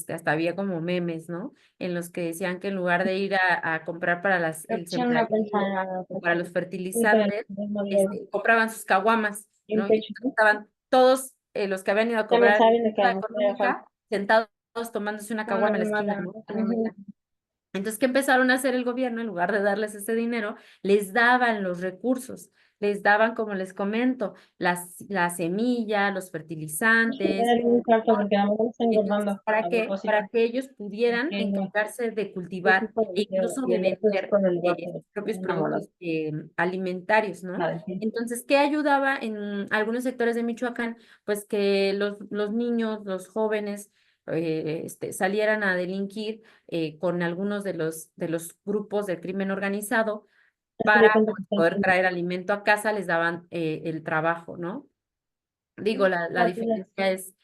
hasta había como memes, ¿no? En los que decían que en lugar de ir a comprar para el Opción una sembradío pensada, o para los muy para fertilizantes, el mismo día. compraban sus caguamas, En ¿no? Y pecho, entonces ¿no? estaban todos los que habían ido a También cobrar saben de que ayuda además todavía falta. económica, sentados tomándose una No, no, caguama en la no, esquina, nada. ¿no? En el mercado. Entonces, ¿qué empezaron a hacer el gobierno? En lugar de darles ese dinero, les daban los recursos, les daban, como les comento, la semilla, los fertilizantes, Era un cuarto todo. porque a lo mejor está Entonces, engordando ¿para a qué? propósito. Para que ellos pudieran Porque encargarse de es cultivar por e el video incluso y de el otro es vender por el guapo. sus propios Enamorado. productos alimentarios, ¿no? Vale, sí. Entonces, ¿qué ayudaba en algunos sectores de Michoacán? Pues que los niños, los jóvenes, salieran a delinquir con algunos de los grupos del crimen organizado Así de para cuenta que pues, está poder haciendo. traer alimento a casa, les daban el trabajo, ¿no? Digo, la Así de- diferencia es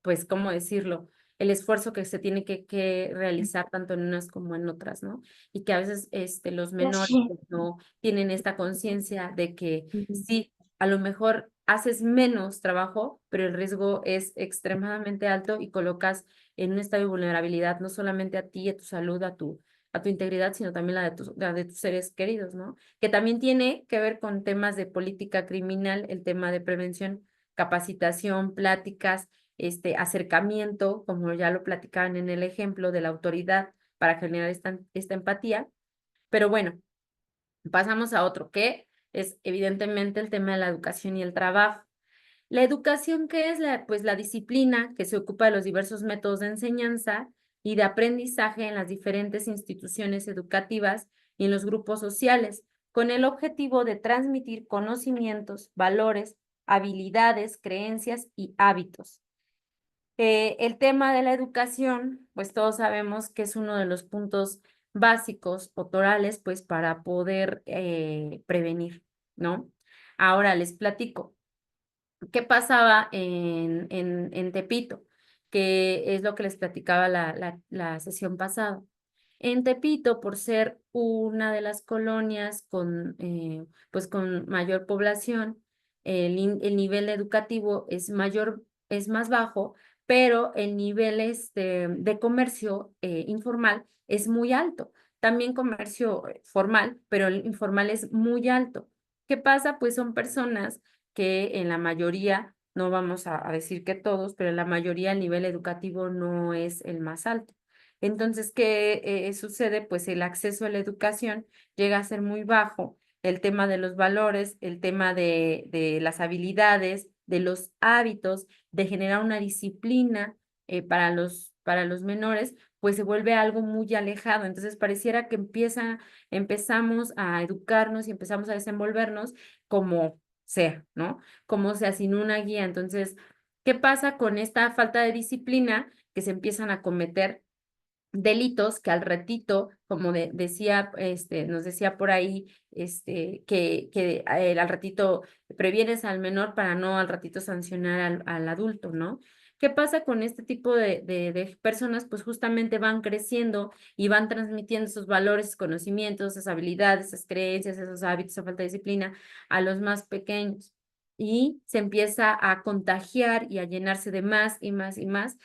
pues, ¿cómo decirlo? El esfuerzo que se tiene que realizar tanto en unas como en otras, ¿no? Y que a veces los menores Sí. pues, no tienen esta conciencia de que Ujú. sí, a lo mejor haces menos trabajo, pero el riesgo es extremadamente alto y colocas en un estado de vulnerabilidad no solamente a ti, a tu salud, a tu integridad, sino también la de tus seres queridos, ¿no? Que también tiene que ver con temas de política criminal, el tema de prevención, capacitación, pláticas, acercamiento, como ya lo platicaban en el ejemplo de la autoridad para generar esta empatía. Pero bueno, pasamos a otro, que es evidentemente el tema de la educación y el trabajo. La educación, ¿qué es? Pues la disciplina que se ocupa de los diversos métodos de enseñanza y de aprendizaje en las diferentes instituciones educativas y en los grupos sociales, con el objetivo de transmitir conocimientos, valores, habilidades, creencias y hábitos. El tema de la educación, pues todos sabemos que es uno de los puntos básicos o torales, pues para poder prevenir, ¿no? Ahora les platico. ¿Qué pasaba en Tepito? Que es lo que les platicaba la sesión pasada. En Tepito, por ser una de las colonias pues con mayor población, el nivel educativo es más bajo, pero el nivel de comercio informal es muy alto. También comercio formal, pero el informal es muy alto. ¿Qué pasa? Pues son personas que en la mayoría, no vamos a decir que todos, pero en la mayoría el nivel educativo no es el más alto. Entonces, ¿qué sucede? Pues el acceso a la educación llega a ser muy bajo, el tema de los valores, el tema de las habilidades, de los hábitos, de generar una disciplina para los menores, pues se vuelve algo muy alejado. Entonces, pareciera que empezamos a educarnos y empezamos a desenvolvernos como sea, ¿no? Como sea, sin una guía. Entonces, ¿qué pasa con esta falta de disciplina que se empiezan a cometer delitos que al ratito, como decía, nos decía por ahí, que al ratito previenes al menor para no al ratito sancionar al adulto, ¿no? ¿Qué pasa con este tipo de personas? Pues justamente van creciendo y van transmitiendo esos valores, conocimientos, esas habilidades, esas creencias, esos hábitos, esa falta de disciplina a los más pequeños. Y se empieza a contagiar y a llenarse de más y más y más,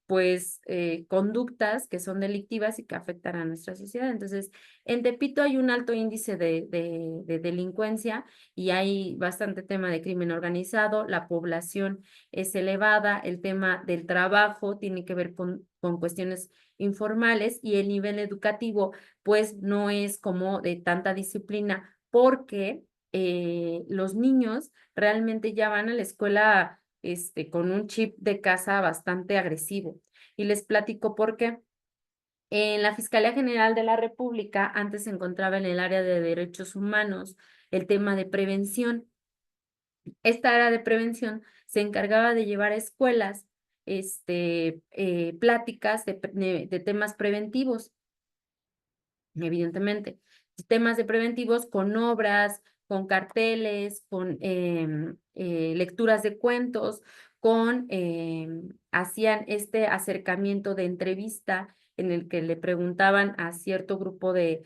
pues conductas que son delictivas y que afectan a nuestra sociedad. Entonces, en Tepito hay un alto índice de delincuencia y hay bastante tema de crimen organizado, la población es elevada, el tema del trabajo tiene que ver con cuestiones informales y el nivel educativo pues no es como de tanta disciplina porque los niños realmente ya van a la escuela con un chip de casa bastante agresivo. Y les platico por qué. En la Fiscalía General de la República antes se encontraba en el área de derechos humanos el tema de prevención. Esta área de prevención se encargaba de llevar a escuelas pláticas de temas preventivos, evidentemente, temas de preventivos con obras, con carteles, con lecturas de cuentos, hacían este acercamiento de entrevista en el que le preguntaban a cierto grupo de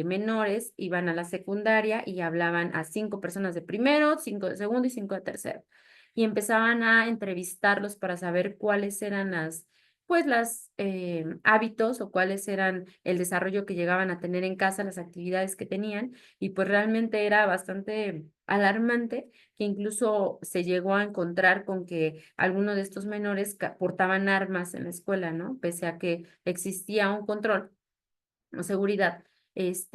menores, iban a la secundaria y hablaban a 5 personas de primero, 5 de segundo y 5 de tercero. Y empezaban a entrevistarlos para saber cuáles eran las hábitos o cuáles eran el desarrollo que llegaban a tener en casa, las actividades que tenían, y pues realmente era bastante alarmante que incluso se llegó a encontrar con que algunos de estos menores portaban armas en la escuela, ¿no? Pese a que existía un control o seguridad,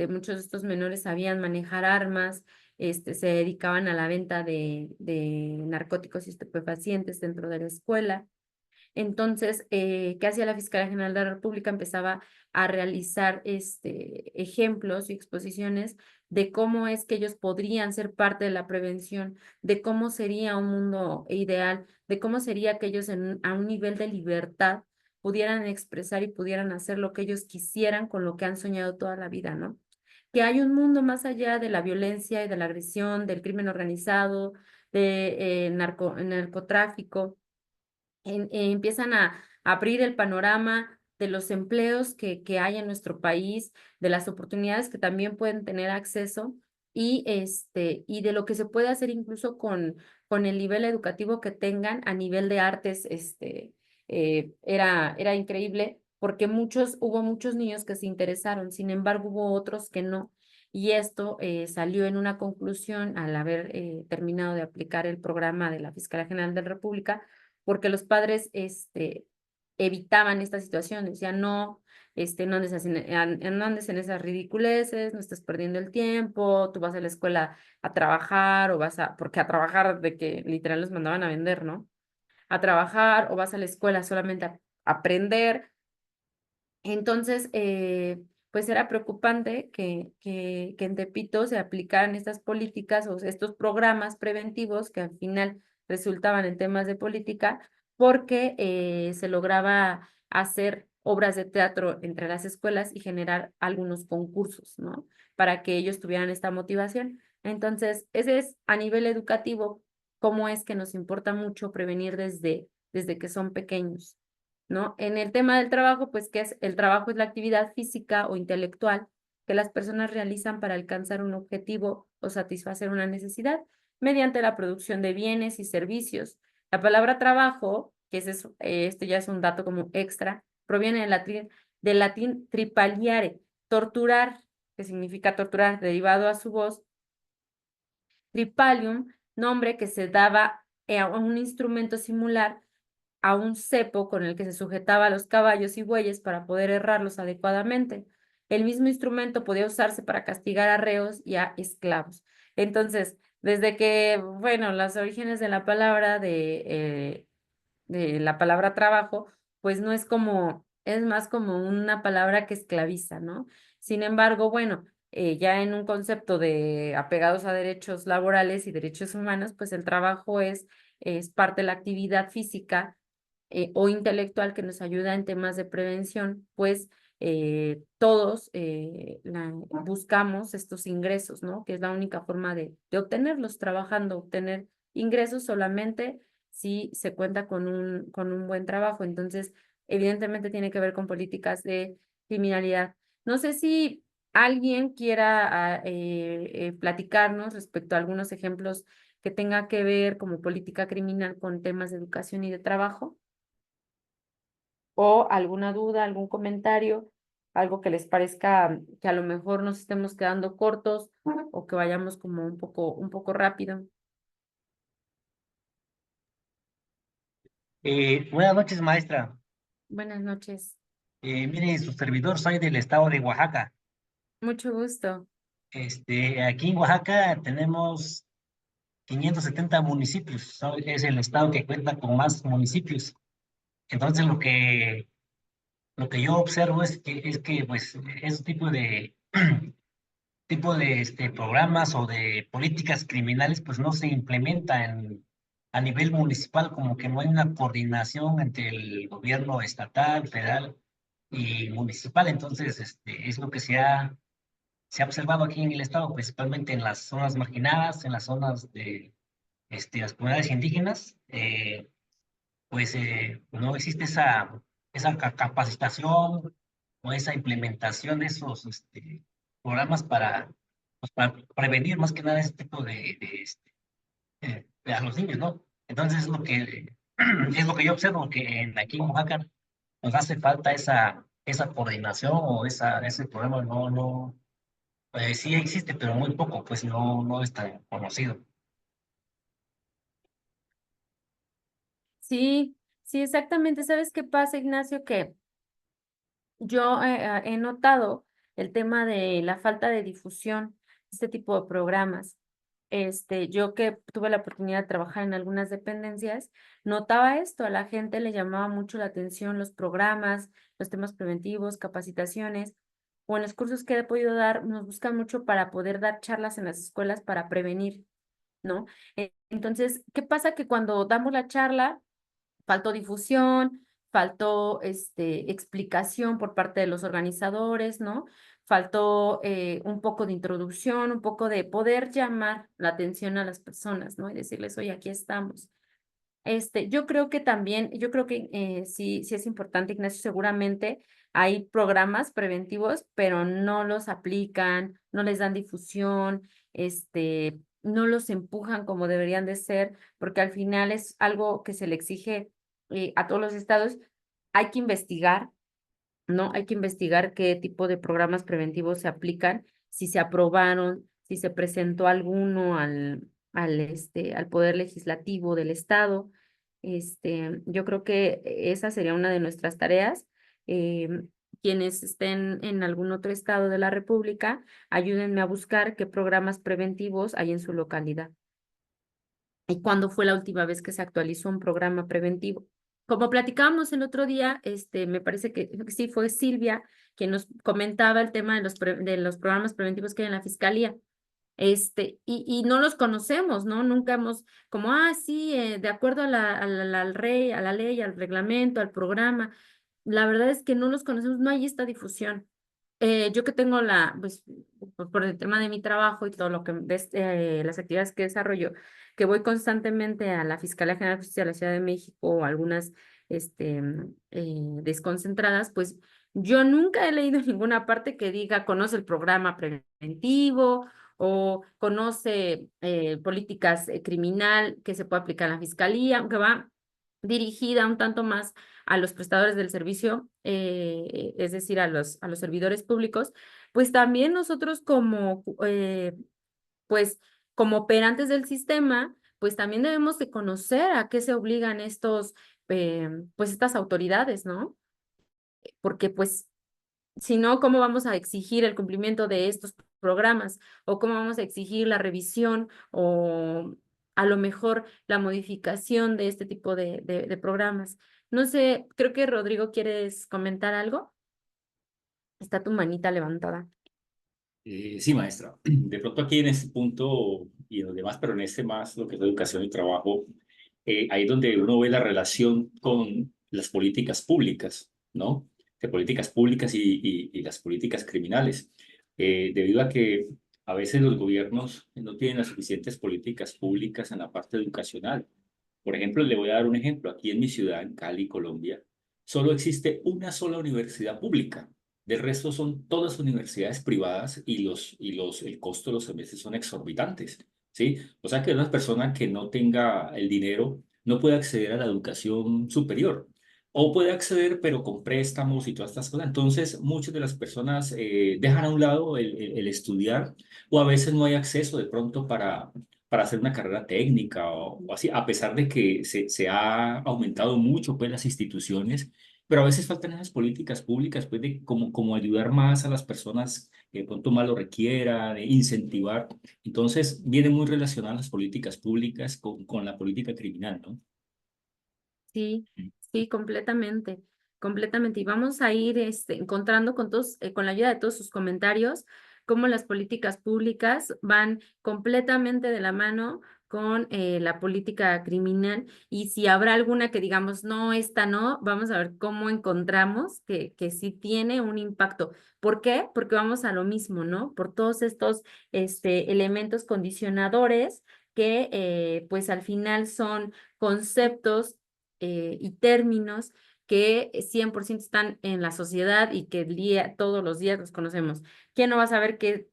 muchos de estos menores sabían manejar armas, se dedicaban a la venta de narcóticos y estupefacientes dentro de la escuela. Entonces, ¿qué hacía la Fiscalía General de la República? Empezaba a realizar ejemplos y exposiciones de cómo es que ellos podrían ser parte de la prevención, de cómo sería un mundo ideal, de cómo sería que ellos a un nivel de libertad pudieran expresar y pudieran hacer lo que ellos quisieran con lo que han soñado toda la vida, ¿no? Que hay un mundo más allá de la violencia y de la agresión, del crimen organizado, del narcotráfico. Empiezan a abrir el panorama de los empleos que hay en nuestro país, de las oportunidades que también pueden tener acceso y de lo que se puede hacer incluso con el nivel educativo que tengan a nivel de artes, era increíble porque hubo muchos niños que se interesaron, sin embargo hubo otros que no. Y esto salió en una conclusión al haber terminado de aplicar el programa de la Fiscalía General de la República, porque los padres evitaban esta situación, decían, no, no andes en esas ridiculeces, no estás perdiendo el tiempo, tú vas a la escuela a trabajar porque a trabajar de que literal los mandaban a vender, ¿no? A trabajar o vas a la escuela solamente a aprender. Entonces, pues era preocupante que en Tepito se aplicaran estas políticas o estos programas preventivos que al final resultaban en temas de política, porque se lograba hacer obras de teatro entre las escuelas y generar algunos concursos, ¿no? Para que ellos tuvieran esta motivación. Entonces, ese es a nivel educativo, cómo es que nos importa mucho prevenir desde que son pequeños, ¿no? En el tema del trabajo, pues, ¿qué es? El trabajo es la actividad física o intelectual que las personas realizan para alcanzar un objetivo o satisfacer una necesidad mediante la producción de bienes y servicios. La palabra trabajo que este ya es un dato como extra, proviene del latín tripaliare, torturar, que significa torturar, derivado a su voz, tripalium, nombre que se daba a un instrumento similar a un cepo con el que se sujetaba a los caballos y bueyes para poder herrarlos adecuadamente. El mismo instrumento podía usarse para castigar a reos y a esclavos. Entonces, desde que, bueno, los orígenes de la palabra de la palabra trabajo, pues no es como, es más como una palabra que esclaviza, ¿no? Sin embargo, bueno, ya en un concepto de apegados a derechos laborales y derechos humanos, pues el trabajo es parte de la actividad física o intelectual que nos ayuda en temas de prevención, pues todos buscamos estos ingresos, ¿no? Que es la única forma de obtenerlos, trabajando, obtener ingresos solamente si se cuenta con un buen trabajo. Entonces, evidentemente tiene que ver con políticas de criminalidad. No sé si alguien quiera platicarnos respecto a algunos ejemplos que tenga que ver como política criminal con temas de educación y de trabajo, o alguna duda, algún comentario, algo que les parezca que a lo mejor nos estemos quedando cortos o que vayamos como un poco rápido. Buenas noches, maestra. Buenas noches. Mire, su servidor, soy del estado de Oaxaca. Mucho gusto. Aquí en Oaxaca tenemos 570 municipios. Es el estado que cuenta con más municipios. Entonces, lo que yo observo es que pues, ese tipo de programas o de políticas criminales, pues no se implementan a nivel municipal, como que no hay una coordinación entre el gobierno estatal, federal y municipal. Entonces, es lo que se ha observado aquí en el estado, principalmente en las zonas marginadas, en las zonas de las comunidades indígenas. Pues no existe esa capacitación o esa implementación de esos programas para prevenir más que nada ese tipo de a los niños, ¿no? Entonces es lo que yo observo, que aquí en Oaxaca nos hace falta esa coordinación o ese programa. No, sí existe, pero muy poco, pues no es tan conocido. Sí, sí, exactamente. ¿Sabes qué pasa, Ignacio? Que yo he notado el tema de la falta de difusión de este tipo de programas. Yo que tuve la oportunidad de trabajar en algunas dependencias, notaba esto, a la gente le llamaba mucho la atención los programas, los temas preventivos, capacitaciones, o en los cursos que he podido dar, nos buscan mucho para poder dar charlas en las escuelas para prevenir, ¿no? Entonces, ¿qué pasa? Que cuando damos la charla, faltó difusión, faltó explicación por parte de los organizadores, ¿no? Faltó un poco de introducción, un poco de poder llamar la atención a las personas, ¿no? Y decirles, oye, aquí estamos. Yo creo que también, yo creo que sí, sí es importante, Ignacio, seguramente hay programas preventivos, pero no los aplican, no les dan difusión, no los empujan como deberían de ser, porque al final es algo que se le exige a todos los estados. Hay que investigar, ¿no? Hay que investigar qué tipo de programas preventivos se aplican, si se aprobaron, si se presentó alguno al Poder Legislativo del Estado. Yo creo que esa sería una de nuestras tareas. Quienes estén en algún otro estado de la República, ayúdenme a buscar qué programas preventivos hay en su localidad. ¿Y cuándo fue la última vez que se actualizó un programa preventivo? Como platicábamos el otro día, me parece que sí fue Silvia quien nos comentaba el tema de los programas preventivos que hay en la Fiscalía. Y no los conocemos, ¿no? Nunca hemos, como, sí, de acuerdo a la ley, al reglamento, al programa. La verdad es que no los conocemos, no hay esta difusión. Yo que tengo pues, por el tema de mi trabajo y todo lo que ves, las actividades que desarrollo, que voy constantemente a la Fiscalía General de Justicia de la Ciudad de México o algunas, desconcentradas, pues yo nunca he leído en ninguna parte que diga, conoce el programa preventivo o conoce políticas criminal que se puede aplicar en la Fiscalía, aunque va dirigida un tanto más a los prestadores del servicio, es decir, a los servidores públicos, pues también nosotros como, pues, como operantes del sistema, pues también debemos de conocer a qué se obligan pues estas autoridades, ¿no? Porque pues si no, ¿cómo vamos a exigir el cumplimiento de estos programas? ¿O cómo vamos a exigir la revisión o a lo mejor la modificación de este tipo de programas? No sé, creo que Rodrigo, ¿quieres comentar algo? Está tu manita levantada. Sí, maestra. De pronto aquí en este punto y en los demás, pero en este más, lo que es educación y trabajo, ahí es donde uno ve la relación con las políticas públicas, ¿no? De políticas públicas y las políticas criminales. Debido a que a veces los gobiernos no tienen las suficientes políticas públicas en la parte educacional. Por ejemplo, le voy a dar un ejemplo. Aquí en mi ciudad, en Cali, Colombia, solo existe una sola universidad pública. Del resto son todas universidades privadas el costo de los semestres son exorbitantes, ¿sí? O sea que una persona que no tenga el dinero no puede acceder a la educación superior. O puede acceder, pero con préstamos y todas estas cosas. Entonces, muchas de las personas dejan a un lado el estudiar o a veces no hay acceso de pronto para hacer una carrera técnica o así, a pesar de que se ha aumentado mucho pues las instituciones, pero a veces faltan esas políticas públicas pues de como ayudar más a las personas que de pronto más lo requieran, de incentivar. Entonces, vienen muy relacionadas las políticas públicas con la política criminal, ¿no? Sí, sí, completamente, completamente. Y vamos a ir encontrando con todos, con la ayuda de todos sus comentarios, cómo las políticas públicas van completamente de la mano con la política criminal. Y si habrá alguna que digamos, no, esta no, vamos a ver cómo encontramos que sí tiene un impacto. ¿Por qué? Porque vamos a lo mismo, ¿no? Por todos estos elementos condicionadores que pues al final son conceptos y términos que 100% están en la sociedad y que todos los días los conocemos. ¿Quién no va a saber qué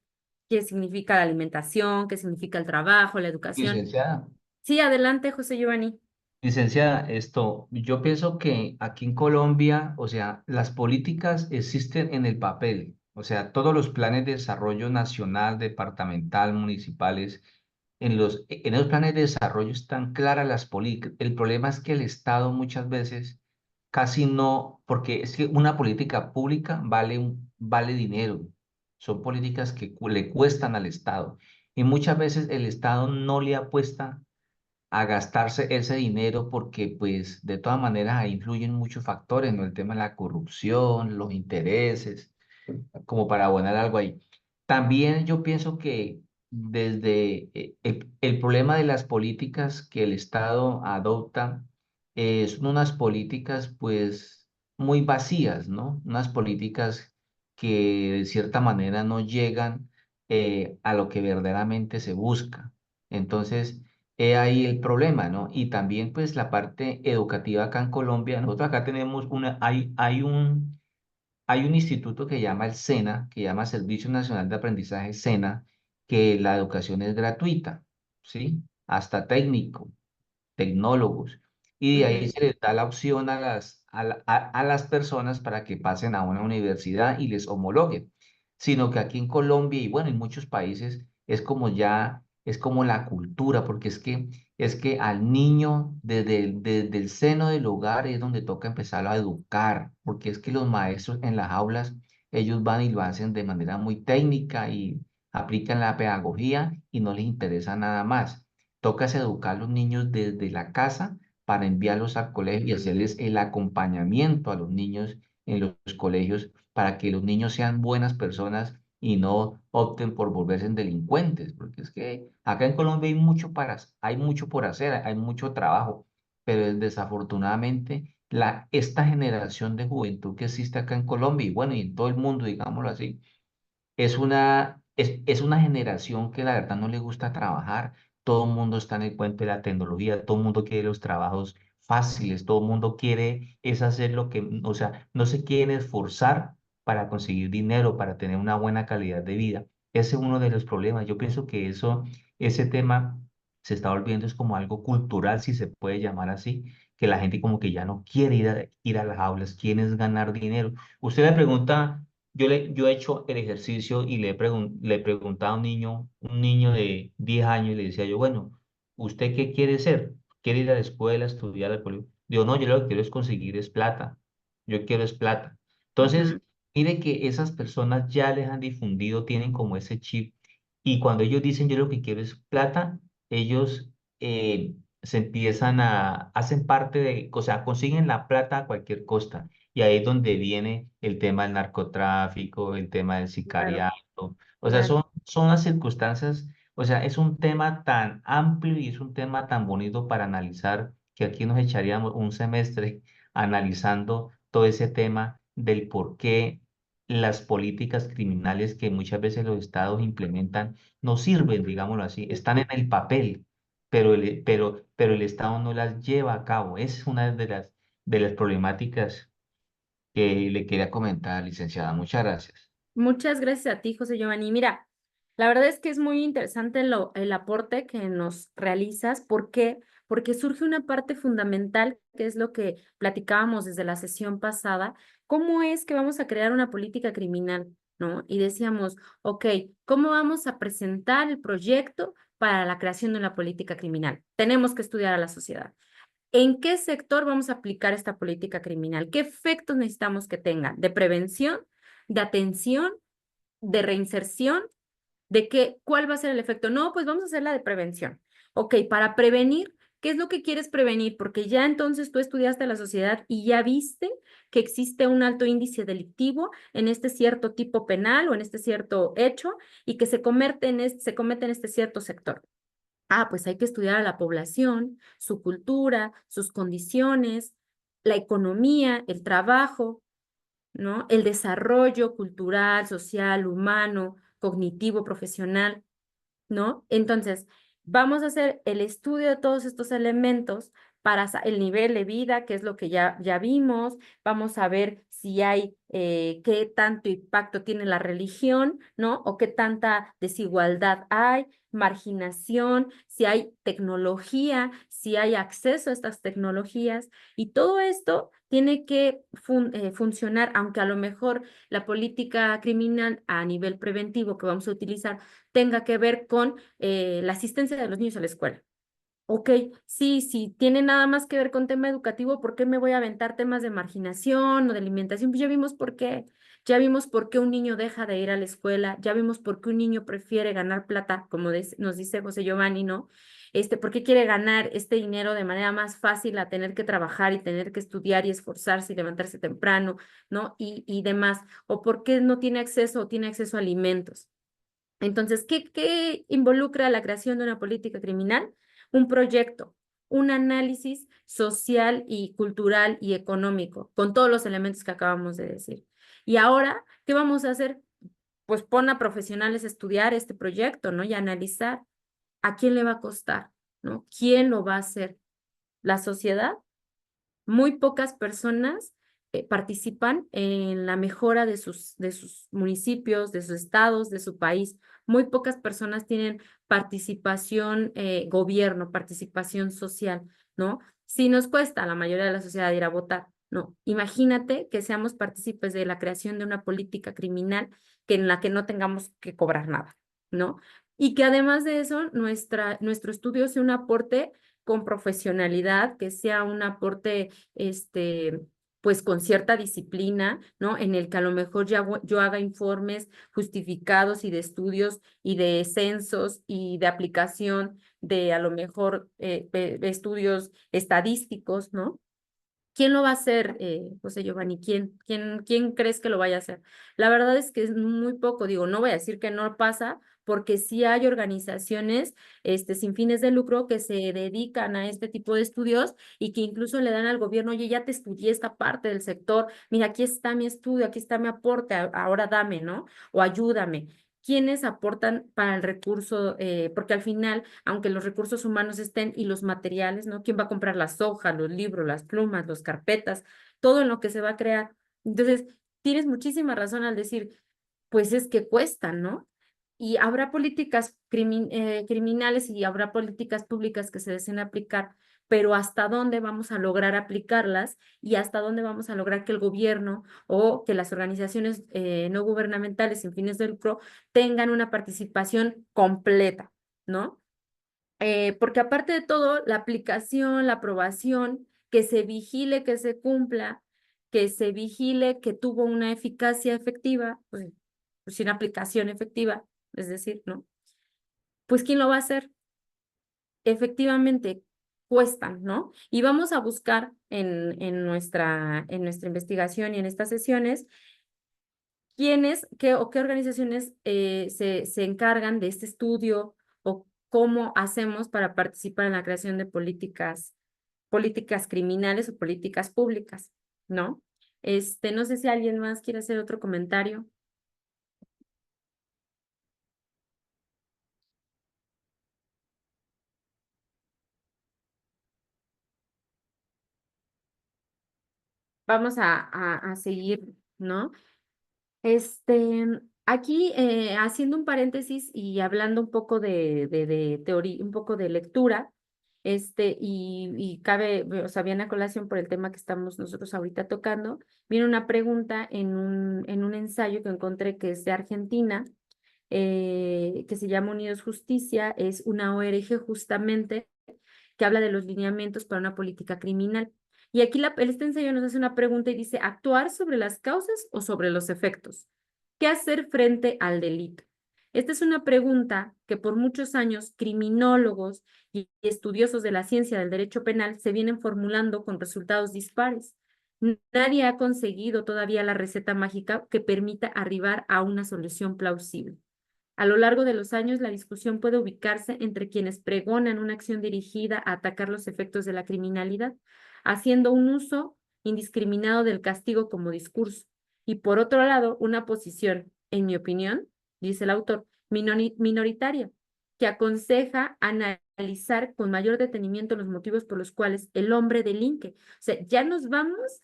significa la alimentación, qué significa el trabajo, la educación? Licenciada, Sí, adelante, José Giovanni. licenciada, yo pienso que aquí en Colombia, o sea, las políticas existen en el papel, o sea, todos los planes de desarrollo nacional, departamental, municipales, en los planes de desarrollo están claras las políticas. El problema es que el Estado muchas veces casi no, porque es que una política pública vale dinero, son políticas que le cuestan al Estado y muchas veces el Estado no le apuesta a gastarse ese dinero porque pues de todas maneras ahí influyen muchos factores, ¿no? El tema de la corrupción, los intereses, como para abonar algo ahí. También yo pienso que desde el problema de las políticas que el Estado adopta son unas políticas pues muy vacías, ¿no? Unas políticas que de cierta manera no llegan a lo que verdaderamente se busca. Entonces, he ahí el problema, ¿no? Y también pues la parte educativa acá en Colombia, nosotros acá tenemos hay un instituto que llama el SENA, que llama Servicio Nacional de Aprendizaje SENA, que la educación es gratuita, ¿sí? Hasta técnico, tecnólogos. Y de ahí Ujú. se les da la opción a las personas para que pasen a una universidad y les homologuen. Sino que aquí en Colombia y bueno, en muchos países es como la cultura, porque es que al niño desde el seno del hogar es donde toca empezarlo a educar, porque es que los maestros en las aulas, ellos van y lo hacen de manera muy técnica y aplican la pedagogía y no les interesa nada más. Tocas educar a los niños desde la casa para enviarlos al colegio y hacerles el acompañamiento a los niños en los colegios para que los niños sean buenas personas y no opten por volverse delincuentes, porque es que acá en Colombia hay mucho por hacer, hay mucho trabajo, pero desafortunadamente esta generación de juventud que existe acá en Colombia y bueno, y en todo el mundo, digámoslo así, es una generación que la verdad no le gusta trabajar. Todo el mundo está en el cuento de la tecnología, todo el mundo quiere los trabajos fáciles, todo el mundo quiere es hacer lo que, o sea, no se quieren esforzar para conseguir dinero, para tener una buena calidad de vida. Ese es uno de los problemas. Yo pienso que ese tema se está volviendo es como algo cultural, si se puede llamar así, que la gente como que ya no quiere ir a las aulas, quiere es ganar dinero. Usted le pregunta, yo he hecho el ejercicio y le preguntaba a un niño de 10 años y le decía yo, bueno, ¿usted qué quiere ser? ¿Quiere ir a la escuela, estudiar al colegio? Digo, no, yo lo que quiero es conseguir es plata. Yo quiero es plata. Entonces, Ujú. mire que esas personas ya les han difundido, tienen como ese chip. Y cuando ellos dicen yo lo que quiero es plata, ellos se empiezan hacen parte de, o sea, consiguen la plata a cualquier costa. Y ahí es donde viene el tema del narcotráfico, el tema del Claro, sicariato. O sea, claro. son las circunstancias, o sea, es un tema tan amplio y es un tema tan bonito para analizar que aquí nos echaríamos un semestre analizando todo ese tema del por qué las políticas criminales que muchas veces los estados implementan no sirven, digámoslo así, están en el papel, pero el Estado no las lleva a cabo. Esa es una de las problemáticas que le quería comentar, licenciada. Muchas gracias. Muchas gracias a ti, José Giovanni. Mira, la verdad es que es muy interesante el aporte que nos realizas. ¿Por qué? Porque surge una parte fundamental, que es lo que platicábamos desde la sesión pasada. ¿Cómo es que vamos a crear una política criminal? ¿No? Y decíamos, ok, ¿cómo vamos a presentar el proyecto para la creación de una política criminal? Tenemos que estudiar a la sociedad. ¿En qué sector vamos a aplicar esta política criminal? ¿Qué efectos necesitamos que tenga? ¿De prevención, de atención, de reinserción? ¿De qué? ¿Cuál va a ser el efecto? No, pues vamos a hacer la de prevención. Ok, para prevenir, ¿qué es lo que quieres prevenir? Porque ya entonces tú estudiaste la sociedad y ya viste que existe un alto índice delictivo en este cierto tipo penal o en este cierto hecho y que se comete en este cierto sector. Ah, pues hay que estudiar a la población, su cultura, sus condiciones, la economía, el trabajo, ¿no? El desarrollo cultural, social, humano, cognitivo, profesional, ¿no? Entonces, vamos a hacer el estudio de todos estos elementos para el nivel de vida, que es lo que ya vimos. Vamos a ver si hay, qué tanto impacto tiene la religión, ¿no? O qué tanta desigualdad hay, marginación, si hay tecnología, si hay acceso a estas tecnologías. Y todo esto tiene que funcionar, aunque a lo mejor la política criminal a nivel preventivo que vamos a utilizar tenga que ver con la asistencia de los niños a la escuela. Ok, sí, sí, tiene nada más que ver con tema educativo, ¿por qué me voy a aventar temas de marginación o de alimentación? Pues ya vimos por qué. Ya vimos por qué un niño deja de ir a la escuela, ya vimos por qué un niño prefiere ganar plata, como nos dice José Giovanni, ¿no? ¿Por qué quiere ganar este dinero de manera más fácil a tener que trabajar y tener que estudiar y esforzarse y levantarse temprano, ¿no? Y demás. O por qué no tiene acceso o tiene acceso a alimentos. Entonces, ¿qué involucra la creación de una política criminal? Un proyecto, un análisis social y cultural y económico, con todos los elementos que acabamos de decir. Y ahora, ¿qué vamos a hacer? Pues pon a profesionales a estudiar este proyecto, ¿no? Y analizar a quién le va a costar, ¿no? ¿Quién lo va a hacer? ¿La sociedad? Muy pocas personas participan en la mejora de sus municipios, de sus estados, de su país. Muy pocas personas tienen participación, gobierno, participación social, ¿no? Si nos cuesta a la mayoría de la sociedad ir a votar, no. Imagínate que seamos partícipes de la creación de una política criminal en la que no tengamos que cobrar nada, ¿no? Y que además de eso, nuestro estudio sea un aporte con profesionalidad, que sea un aporte pues con cierta disciplina, ¿no? En el que a lo mejor yo haga informes justificados y de estudios y de censos y de aplicación de a lo mejor de estudios estadísticos, ¿no? ¿Quién lo va a hacer, José Giovanni? ¿Quién crees que lo vaya a hacer? La verdad es que es muy poco, digo, no voy a decir que no pasa, porque sí hay organizaciones sin fines de lucro que se dedican a este tipo de estudios y que incluso le dan al gobierno, oye, ya te estudié esta parte del sector, mira, aquí está mi estudio, aquí está mi aporte, ahora dame, ¿no? O ayúdame. ¿Quiénes aportan para el recurso? Porque al final, aunque los recursos humanos estén y los materiales, ¿no? ¿Quién va a comprar las hojas, los libros, las plumas, las carpetas, todo en lo que se va a crear? Entonces, tienes muchísima razón al decir, pues es que cuestan, ¿no? Y habrá políticas criminales y habrá políticas públicas que se deseen aplicar, pero hasta dónde vamos a lograr aplicarlas y hasta dónde vamos a lograr que el gobierno o que las organizaciones no gubernamentales sin fines de lucro tengan una participación completa, ¿no? Porque aparte de todo, la aplicación, la aprobación, que se vigile que se cumpla, que se vigile que tuvo una eficacia efectiva, pues sin aplicación efectiva, es decir, ¿no? Pues ¿quién lo va a hacer? Efectivamente, cuestan, ¿no? Y vamos a buscar en nuestra investigación y en estas sesiones quiénes, qué organizaciones se encargan de este estudio o cómo hacemos para participar en la creación de políticas criminales o políticas públicas, ¿no? No sé si alguien más quiere hacer otro comentario. Vamos a seguir, ¿no? Aquí, haciendo un paréntesis y hablando un poco de teoría, un poco de lectura, y cabe, o sea, viene a colación por el tema que estamos nosotros ahorita tocando, viene una pregunta en un ensayo que encontré que es de Argentina, que se llama Unidos Justicia, es una ONG justamente que habla de los lineamientos para una política criminal. Y aquí este ensayo nos hace una pregunta y dice, ¿actuar sobre las causas o sobre los efectos? ¿Qué hacer frente al delito? Esta es una pregunta que por muchos años criminólogos y estudiosos de la ciencia del derecho penal se vienen formulando con resultados dispares. Nadie ha conseguido todavía la receta mágica que permita arribar a una solución plausible. A lo largo de los años, la discusión puede ubicarse entre quienes pregonan una acción dirigida a atacar los efectos de la criminalidad, haciendo un uso indiscriminado del castigo como discurso, y por otro lado, una posición, en mi opinión, dice el autor, minoritaria, que aconseja analizar con mayor detenimiento los motivos por los cuales el hombre delinque. O sea, ya nos vamos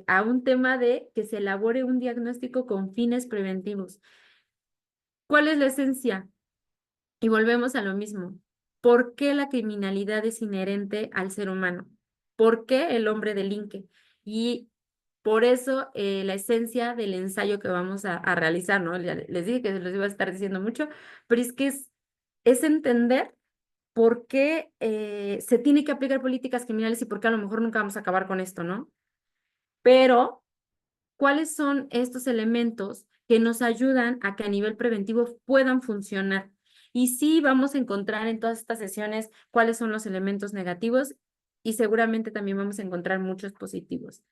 a un tema de que se elabore un diagnóstico con fines preventivos. ¿Cuál es la esencia? Y volvemos a lo mismo. ¿Por qué la criminalidad es inherente al ser humano? ¿Por qué el hombre delinque? Y por eso la esencia del ensayo que vamos a realizar, ¿no? Ya les dije que se los iba a estar diciendo mucho, pero es que es entender por qué se tiene que aplicar políticas criminales y por qué a lo mejor nunca vamos a acabar con esto, ¿no? Pero ¿cuáles son estos elementos que nos ayudan a que a nivel preventivo puedan funcionar? Y sí vamos a encontrar en todas estas sesiones cuáles son los elementos negativos y seguramente también vamos a encontrar muchos positivos.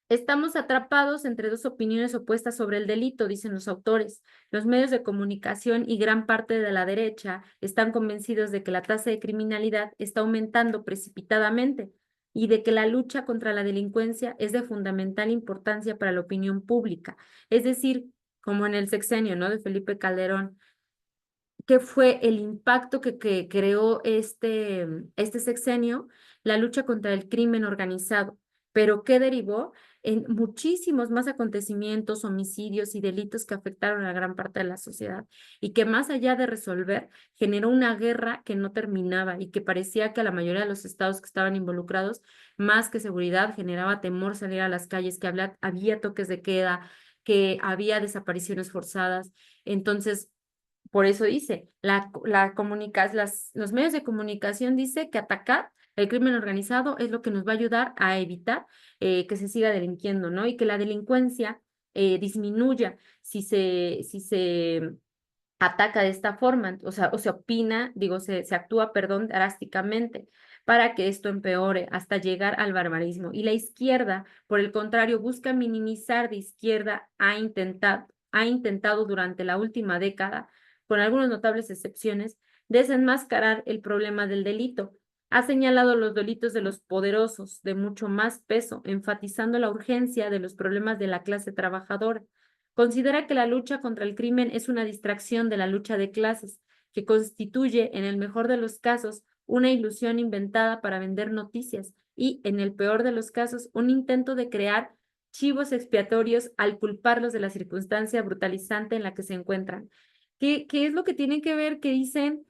Estamos atrapados entre dos opiniones opuestas sobre el delito, dicen los autores. Los medios de comunicación y gran parte de la derecha están convencidos de que la tasa de criminalidad está aumentando precipitadamente y de que la lucha contra la delincuencia es de fundamental importancia para la opinión pública. Es decir, como en el sexenio, ¿no?, de Felipe Calderón, ¿qué fue el impacto que creó este sexenio? La lucha contra el crimen organizado. ¿Pero qué derivó? En muchísimos más acontecimientos, homicidios y delitos que afectaron a gran parte de la sociedad y que más allá de resolver, generó una guerra que no terminaba y que parecía que a la mayoría de los estados que estaban involucrados, más que seguridad, generaba temor salir a las calles, que había toques de queda, que había desapariciones forzadas. Entonces, por eso dice, los medios de comunicación dice que atacar el crimen organizado es lo que nos va a ayudar a evitar que se siga delinquiendo, ¿no? Y que la delincuencia disminuya si se ataca de esta forma, o sea, se actúa, perdón, drásticamente para que esto empeore hasta llegar al barbarismo. Y la izquierda, por el contrario, busca minimizar de izquierda, ha intentado durante la última década, con algunas notables excepciones, desenmascarar el problema del delito. Ha señalado los delitos de los poderosos de mucho más peso, enfatizando la urgencia de los problemas de la clase trabajadora. Considera que la lucha contra el crimen es una distracción de la lucha de clases, que constituye, en el mejor de los casos, una ilusión inventada para vender noticias y, en el peor de los casos, un intento de crear chivos expiatorios al culparlos de la circunstancia brutalizante en la que se encuentran. ¿Qué es lo que tienen que ver? Que dicen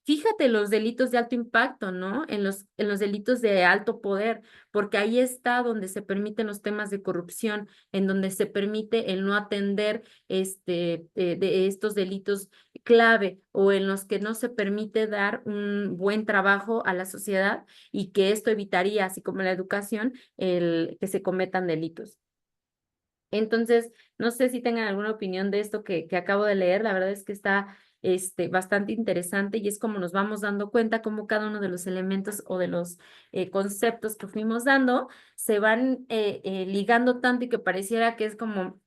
Fíjate los delitos de alto impacto, ¿no? En los delitos de alto poder, porque ahí está donde se permiten los temas de corrupción, en donde se permite el no atender de estos delitos clave o en los que no se permite dar un buen trabajo a la sociedad y que esto evitaría, así como la educación, el que se cometan delitos. Entonces, no sé si tengan alguna opinión de esto que acabo de leer. La verdad es que está bastante interesante y es como nos vamos dando cuenta cómo cada uno de los elementos o de los conceptos que fuimos dando se van ligando tanto y que pareciera que es como,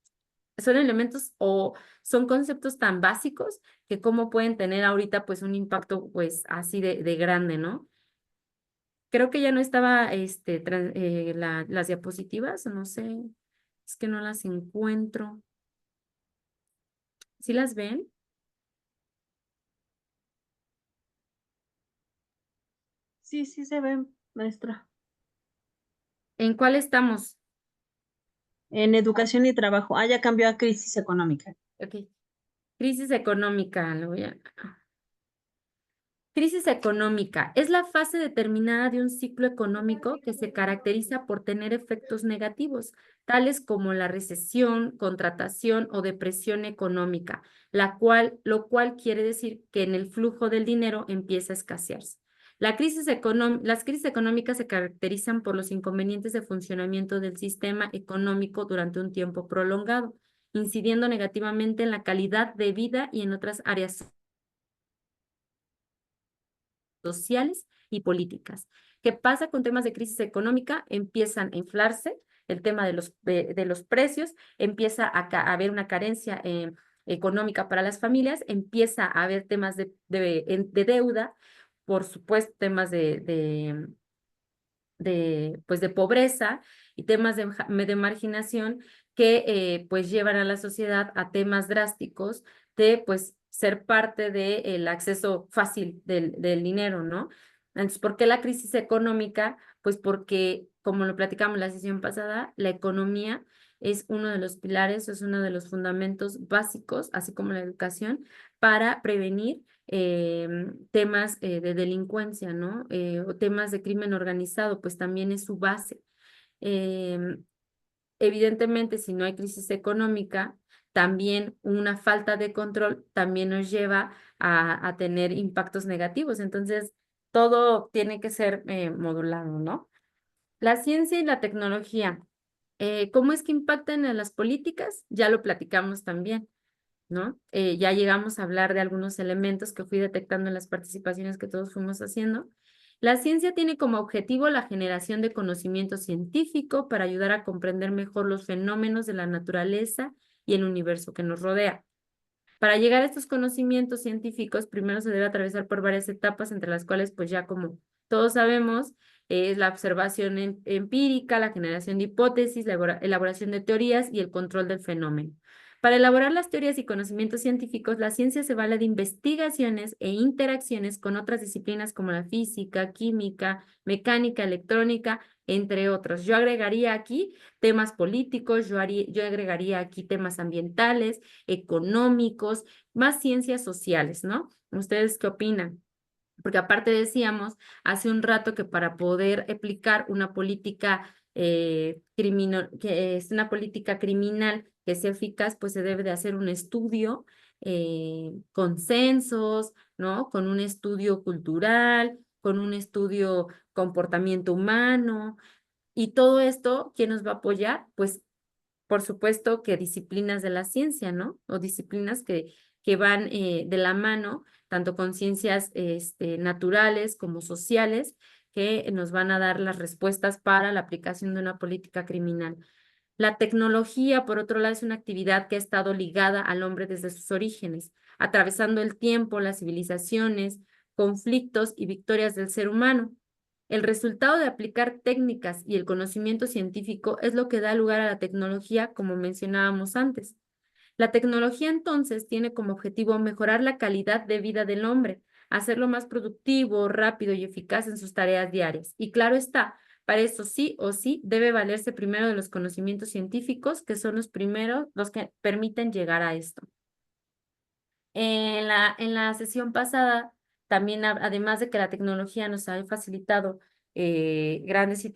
son elementos o son conceptos tan básicos que cómo pueden tener ahorita pues un impacto pues así de grande, ¿no? Creo que ya no estaba las diapositivas, no sé, es que no las encuentro. ¿Sí las ven? Sí, sí se ve, maestra. ¿En cuál estamos? En educación y trabajo. Ah, ya cambió a crisis económica. Ok. Crisis económica, lo voy a... Crisis económica es la fase determinada de un ciclo económico que se caracteriza por tener efectos negativos, tales como la recesión, contratación o depresión económica, lo cual quiere decir que en el flujo del dinero empieza a escasearse. Las crisis económicas se caracterizan por los inconvenientes de funcionamiento del sistema económico durante un tiempo prolongado, incidiendo negativamente en la calidad de vida y en otras áreas sociales y políticas. ¿Qué pasa con temas de crisis económica? Empiezan a inflarse el tema de los precios, empieza a haber una carencia económica para las familias, empieza a haber temas de deuda, por supuesto, temas pues de pobreza y temas de marginación que pues llevan a la sociedad a temas drásticos de pues ser parte del acceso fácil del dinero, ¿no? Entonces, ¿por qué la crisis económica? Pues porque, como lo platicamos en la sesión pasada, la economía es uno de los pilares, es uno de los fundamentos básicos, así como la educación, para prevenir temas de delincuencia, ¿no? O temas de crimen organizado, pues también es su base. Em, Evidentemente, si no hay crisis económica, también una falta de control también nos lleva a tener impactos negativos. Entonces, todo tiene que ser modulado, ¿no? La ciencia y la tecnología, ¿cómo es que impactan en las políticas? Ya lo platicamos también, ¿no? Ya llegamos a hablar de algunos elementos que fui detectando en las participaciones que todos fuimos haciendo. La ciencia tiene como objetivo la generación de conocimiento científico para ayudar a comprender mejor los fenómenos de la naturaleza y el universo que nos rodea. Para llegar a estos conocimientos científicos, primero se debe atravesar por varias etapas, entre las cuales, pues ya como todos sabemos, es la observación empírica, la generación de hipótesis, la elaboración de teorías y el control del fenómeno. Para elaborar las teorías y conocimientos científicos, la ciencia se vale de investigaciones e interacciones con otras disciplinas como la física, química, mecánica, electrónica, entre otros. Yo agregaría aquí temas políticos, yo agregaría aquí temas ambientales, económicos, más ciencias sociales, ¿no? ¿Ustedes qué opinan? Porque aparte decíamos hace un rato que para poder aplicar una política que es una política criminal que sea eficaz, pues se debe de hacer un estudio, consensos, ¿no? Con un estudio cultural, con un estudio comportamiento humano, y todo esto, ¿quién nos va a apoyar? Pues por supuesto que disciplinas de la ciencia, ¿no? O disciplinas que van de la mano, tanto con ciencias naturales como sociales, que nos van a dar las respuestas para la aplicación de una política criminal. La tecnología, por otro lado, es una actividad que ha estado ligada al hombre desde sus orígenes, atravesando el tiempo, las civilizaciones, conflictos y victorias del ser humano. El resultado de aplicar técnicas y el conocimiento científico es lo que da lugar a la tecnología, como mencionábamos antes. La tecnología entonces tiene como objetivo mejorar la calidad de vida del hombre, hacerlo más productivo, rápido y eficaz en sus tareas diarias. Y claro está, para eso sí o sí debe valerse primero de los conocimientos científicos, que son los primeros, los que permiten llegar a esto. En la sesión pasada, también además de que la tecnología nos ha facilitado grandes,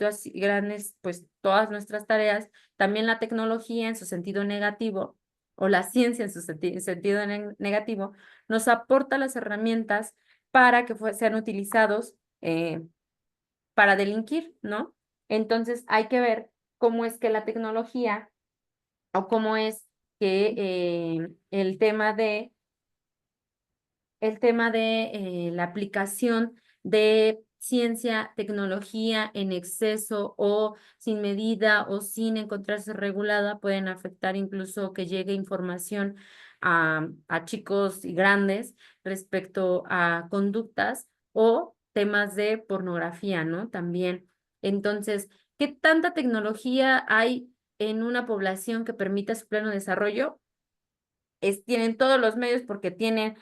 pues todas nuestras tareas, también la tecnología en su sentido negativo, o la ciencia en su sentido negativo, nos aporta las herramientas para que sean utilizados para delinquir, ¿no? Entonces hay que ver cómo es que la tecnología o cómo es que el tema de la aplicación de ciencia, tecnología en exceso o sin medida o sin encontrarse regulada pueden afectar incluso que llegue información a chicos y grandes respecto a conductas o temas de pornografía, ¿no? También. Entonces, ¿qué tanta tecnología hay en una población que permita su pleno desarrollo? Tienen todos los medios porque tienen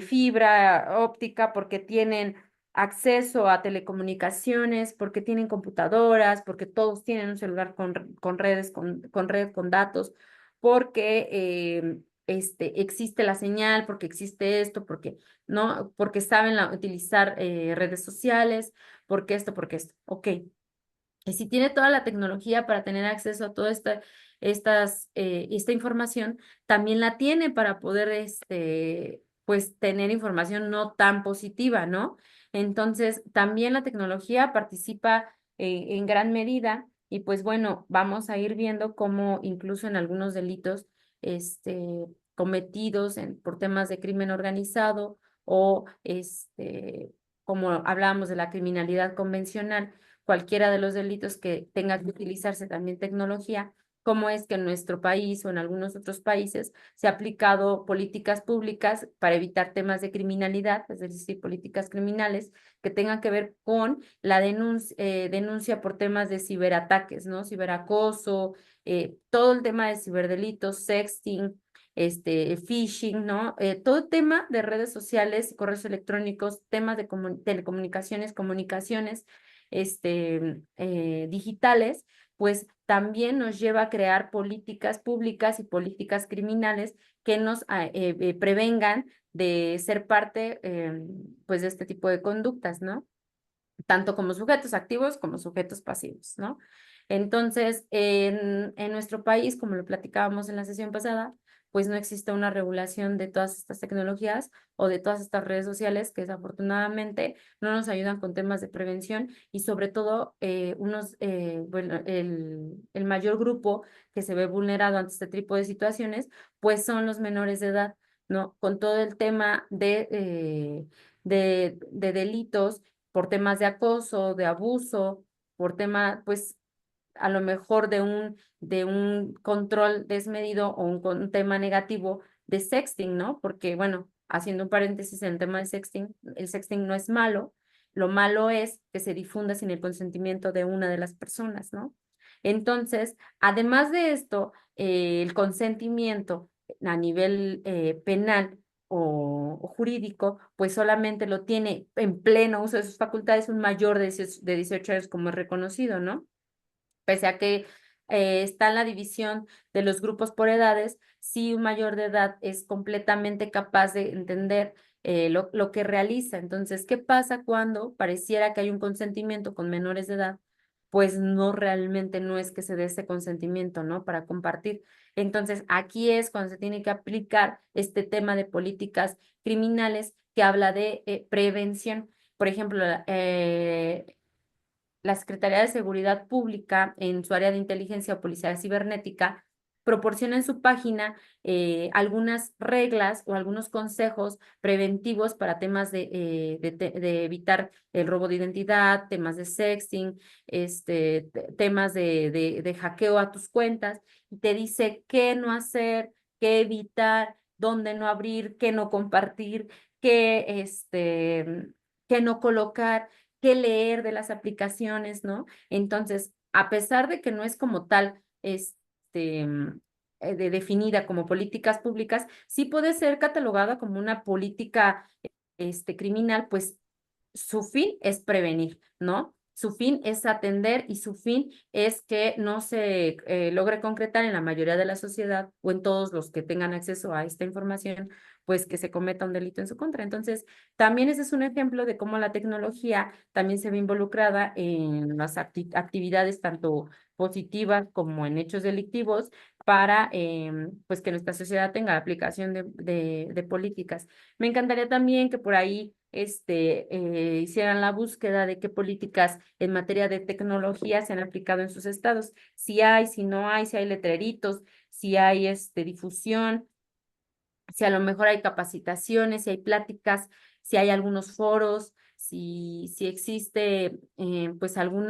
fibra óptica, porque tienen acceso a telecomunicaciones, porque tienen computadoras, porque todos tienen un celular con redes, con red, con datos, porque existe la señal, porque existe esto, porque no, porque saben utilizar redes sociales, porque esto, porque esto. Ok. Y si tiene toda la tecnología para tener acceso a toda esta información, también la tiene para poder, pues, tener información no tan positiva, ¿no? Entonces, también la tecnología participa en gran medida y, pues, bueno, vamos a ir viendo cómo incluso en algunos delitos, cometidos por temas de crimen organizado o, como hablábamos de la criminalidad convencional, cualquiera de los delitos que tenga que utilizarse también tecnología, cómo es que en nuestro país o en algunos otros países se ha aplicado políticas públicas para evitar temas de criminalidad, es decir, políticas criminales que tengan que ver con la denuncia por temas de ciberataques, ¿no? Ciberacoso, todo el tema de ciberdelitos, sexting, phishing, ¿no? Todo tema de redes sociales, correos electrónicos, temas de telecomunicaciones, comunicaciones, digitales, pues también nos lleva a crear políticas públicas y políticas criminales que nos prevengan de ser parte, pues, de este tipo de conductas, ¿no? Tanto como sujetos activos como sujetos pasivos, ¿no? Entonces, en nuestro país, como lo platicábamos en la sesión pasada, pues no existe una regulación de todas estas tecnologías o de todas estas redes sociales que desafortunadamente no nos ayudan con temas de prevención y sobre todo bueno, el mayor grupo que se ve vulnerado ante este tipo de situaciones, pues son los menores de edad, ¿no? Con todo el tema de delitos por temas de acoso, de abuso, por tema, pues, a lo mejor de un control desmedido o un tema negativo de sexting, ¿no? Porque, bueno, haciendo un paréntesis en el tema de sexting, el sexting no es malo, lo malo es que se difunda sin el consentimiento de una de las personas, ¿no? Entonces, además de esto, el consentimiento a nivel penal o jurídico, pues solamente lo tiene en pleno uso de sus facultades un mayor de 18 años como es reconocido, ¿no? Pese a que está en la división de los grupos por edades, sí un mayor de edad es completamente capaz de entender lo que realiza. Entonces, ¿qué pasa cuando pareciera que hay un consentimiento con menores de edad? Pues no, realmente no es que se dé ese consentimiento, ¿no? Para compartir. Entonces, aquí es cuando se tiene que aplicar este tema de políticas criminales que habla de prevención. Por ejemplo, la Secretaría de Seguridad Pública, en su área de inteligencia o policía cibernética, proporciona en su página algunas reglas o algunos consejos preventivos para temas de evitar el robo de identidad, temas de sexting, temas de hackeo a tus cuentas, y te dice qué no hacer, qué evitar, dónde no abrir, qué no compartir, qué no colocar, qué leer de las aplicaciones, ¿no? Entonces, a pesar de que no es como tal, definida como políticas públicas, sí puede ser catalogada como una política, criminal, pues su fin es prevenir, ¿no? Su fin es atender y su fin es que no se logre concretar en la mayoría de la sociedad o en todos los que tengan acceso a esta información, pues que se cometa un delito en su contra. Entonces, también ese es un ejemplo de cómo la tecnología también se ve involucrada en las actividades tanto positivas como en hechos delictivos para pues que nuestra sociedad tenga aplicación de políticas. Me encantaría también que por ahí hicieran la búsqueda de qué políticas en materia de tecnología se han aplicado en sus estados. Si hay, si no hay, si hay letreritos, si hay difusión, si a lo mejor hay capacitaciones, si hay pláticas, si hay algunos foros, si existe pues algún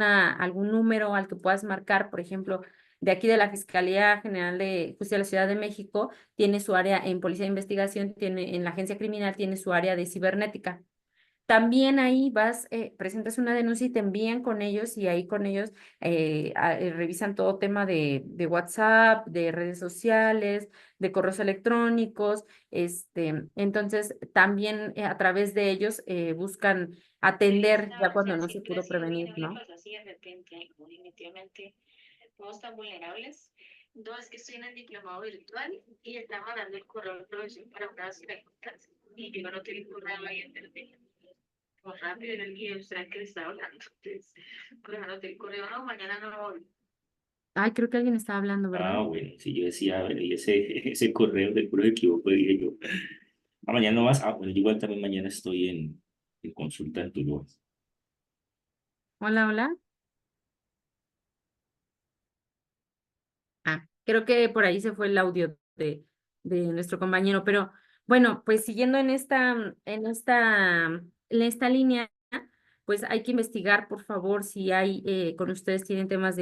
número al que puedas marcar, por ejemplo, de aquí de la Fiscalía General de Justicia de la Ciudad de México, tiene su área en Policía de Investigación, tiene en la Agencia Criminal, tiene su área de cibernética. También ahí vas, presentas una denuncia y te envían con ellos y ahí con ellos revisan todo tema de WhatsApp, de redes sociales, de correos electrónicos. Entonces, también a través de ellos buscan atender ya cuando no se pudo prevenir, ¿no? Así de repente, definitivamente, todos están vulnerables. No, es que estoy en el diplomado virtual y está mandando el correo al profesor para unas preguntas y yo no tengo correo ahí en el pues rápido en el guía, usted que le está hablando. Entonces, pues anoté el correo, no, mañana no voy. Ay, creo que alguien estaba hablando, ¿verdad? Ah, bueno, si yo decía, bueno, y ese correo del puro equivoco, dije yo. Ah, mañana no más. Ah, bueno, yo igual también mañana estoy en consulta en Tuluá. Hola, hola. Ah, creo que por ahí se fue el audio de nuestro compañero, pero bueno, pues siguiendo en esta línea, pues hay que investigar, por favor, si hay, con ustedes tienen temas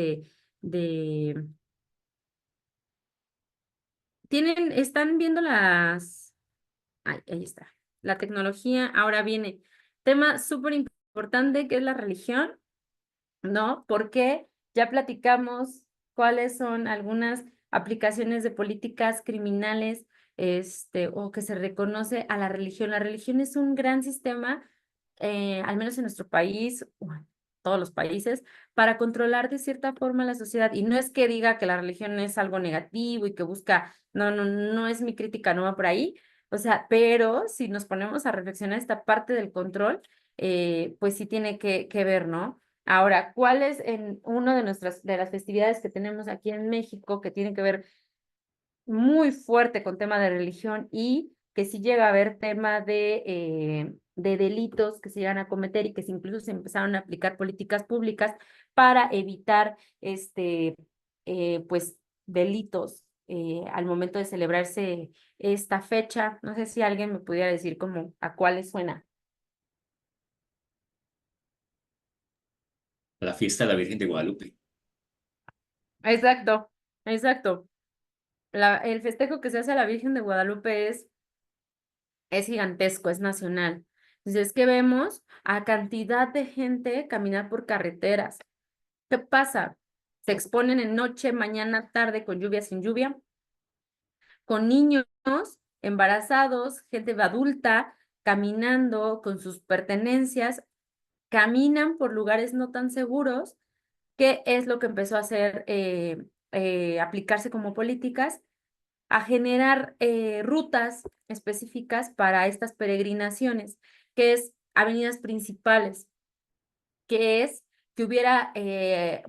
están viendo ahí está, la tecnología, ahora viene tema súper importante que es la religión, ¿no? Porque ya platicamos cuáles son algunas aplicaciones de políticas criminales, o que se reconoce a la religión. La religión es un gran sistema, al menos en nuestro país, bueno, todos los países, para controlar de cierta forma la sociedad. Y no es que diga que la religión es algo negativo y que busca, no es mi crítica, no va por ahí. O sea, pero si nos ponemos a reflexionar esta parte del control, pues sí tiene que ver, ¿no? Ahora, ¿cuál es en una de las festividades que tenemos aquí en México que tiene que ver muy fuerte con tema de religión y que sí llega a haber tema de delitos que se llegan a cometer y que incluso se empezaron a aplicar políticas públicas para evitar pues delitos al momento de celebrarse esta fecha? No sé si alguien me pudiera decir como a cuáles suena. La fiesta de la Virgen de Guadalupe. Exacto, exacto. El festejo que se hace a la Virgen de Guadalupe es gigantesco, es nacional. Entonces, es que vemos a cantidad de gente caminar por carreteras. ¿Qué pasa? Se exponen en noche, mañana, tarde, con lluvia, sin lluvia, con niños embarazados, gente adulta, caminando con sus pertenencias, caminan por lugares no tan seguros. ¿Qué es lo que empezó a hacer, aplicarse como políticas? A generar rutas específicas para estas peregrinaciones, que es avenidas principales, que es que hubiera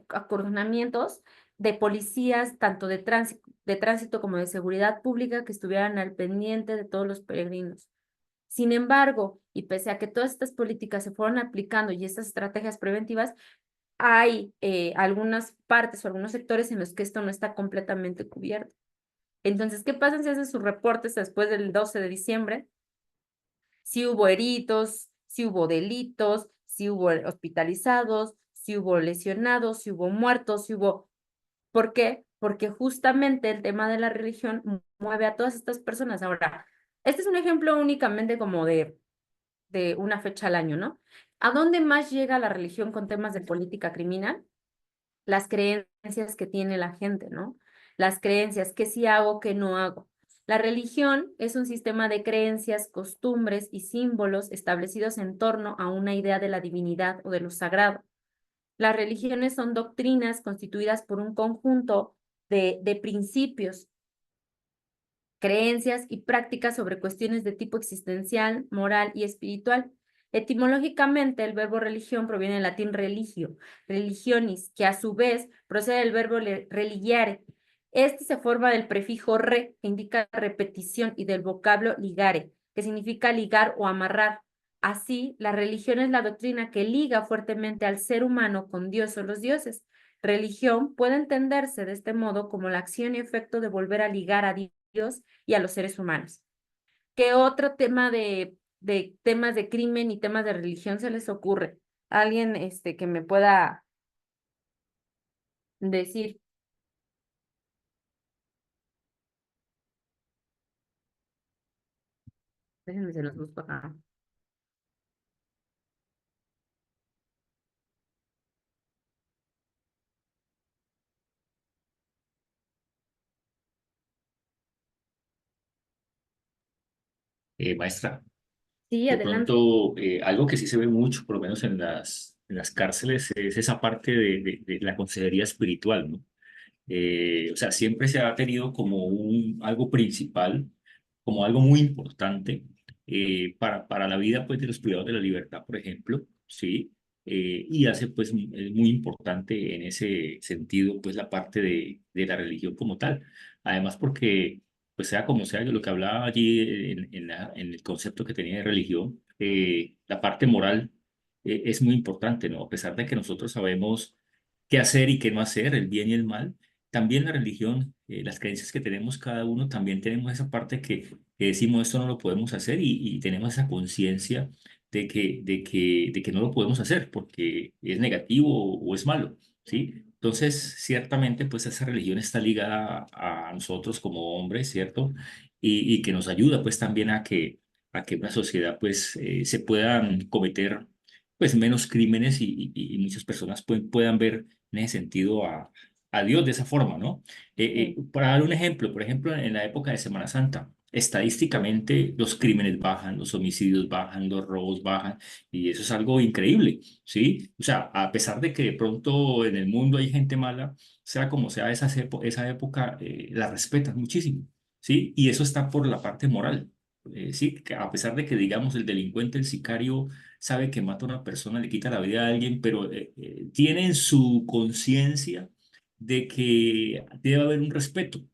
acordonamientos de policías, tanto de tránsito como de seguridad pública, que estuvieran al pendiente de todos los peregrinos. Sin embargo, y pese a que todas estas políticas se fueron aplicando y estas estrategias preventivas, hay algunas partes o algunos sectores en los que esto no está completamente cubierto. Entonces, ¿qué pasa si hacen sus reportes después del 12 de diciembre? Si hubo heridos, si hubo delitos, si hubo hospitalizados, si hubo lesionados, si hubo muertos, si hubo... ¿Por qué? Porque justamente el tema de la religión mueve a todas estas personas. Ahora, este es un ejemplo únicamente como de una fecha al año, ¿no? ¿A dónde más llega la religión con temas de política criminal? Las creencias que tiene la gente, ¿no? Las creencias, qué sí hago, qué no hago. La religión es un sistema de creencias, costumbres y símbolos establecidos en torno a una idea de la divinidad o de lo sagrado. Las religiones son doctrinas constituidas por un conjunto de principios, creencias y prácticas sobre cuestiones de tipo existencial, moral y espiritual. Etimológicamente, el verbo religión proviene del latín religio, religionis, que a su vez procede del verbo religiare. Este se forma del prefijo re, que indica repetición, y del vocablo ligare, que significa ligar o amarrar. Así, la religión es la doctrina que liga fuertemente al ser humano con Dios o los dioses. Religión puede entenderse de este modo como la acción y efecto de volver a ligar a Dios y a los seres humanos. ¿Qué otro tema de temas de crimen y temas de religión se les ocurre? ¿Alguien que me pueda decir? Déjenme se los busco acá. Maestra, Sí, de adelante. pronto algo que sí se ve mucho, por lo menos en las cárceles, es esa parte de la consejería espiritual, ¿no? O sea, siempre se ha tenido como algo principal, como algo muy importante para la vida pues, de los privados de la libertad, por ejemplo, ¿sí? Y hace pues es muy importante en ese sentido pues la parte de la religión como tal. Además porque pues sea como sea, yo lo que hablaba allí en el concepto que tenía de religión, la parte moral es muy importante, ¿no? A pesar de que nosotros sabemos qué hacer y qué no hacer, el bien y el mal, también la religión, las creencias que tenemos cada uno, también tenemos esa parte que decimos esto no lo podemos hacer y tenemos esa conciencia de que no lo podemos hacer porque es negativo o es malo, ¿sí? Entonces, ciertamente, pues esa religión está ligada a nosotros como hombres, ¿cierto? Y que nos ayuda pues también a que una sociedad pues se puedan cometer pues menos crímenes y muchas personas puedan ver en ese sentido a Dios de esa forma, ¿no? Sí. Para dar un ejemplo, por ejemplo, en la época de Semana Santa, estadísticamente los crímenes bajan, los homicidios bajan, los robos bajan, y eso es algo increíble, ¿sí? O sea, a pesar de que de pronto en el mundo hay gente mala, sea como sea, esa época la respetan muchísimo, ¿sí? Y eso está por la parte moral. Sí, que a pesar de que digamos el delincuente, el sicario, sabe que mata a una persona, le quita la vida a alguien, pero tiene en su conciencia de que debe haber un respeto. Ujú.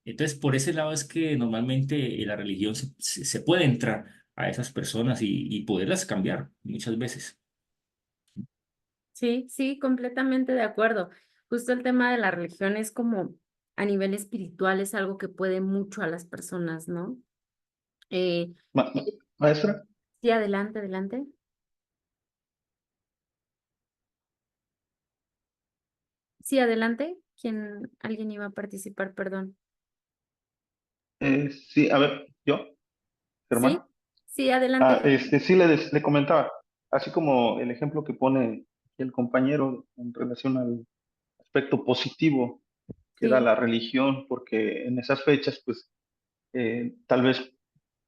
Entonces, por ese lado es que normalmente la religión se puede entrar a esas personas y poderlas cambiar muchas veces. Sí, sí, completamente de acuerdo. Justo el tema de la religión es como a nivel espiritual, es algo que puede mucho a las personas, ¿no? Eh, Ma- Maestra, sí, adelante, adelante. Sí, adelante. ¿Alguien iba a participar? Perdón. sí, a ver, yo, Sí, Germán. sí, adelante. Sí le comentaba, así como el ejemplo que pone el compañero en relación al aspecto positivo que da Sí. la religión, porque en esas fechas, pues, tal vez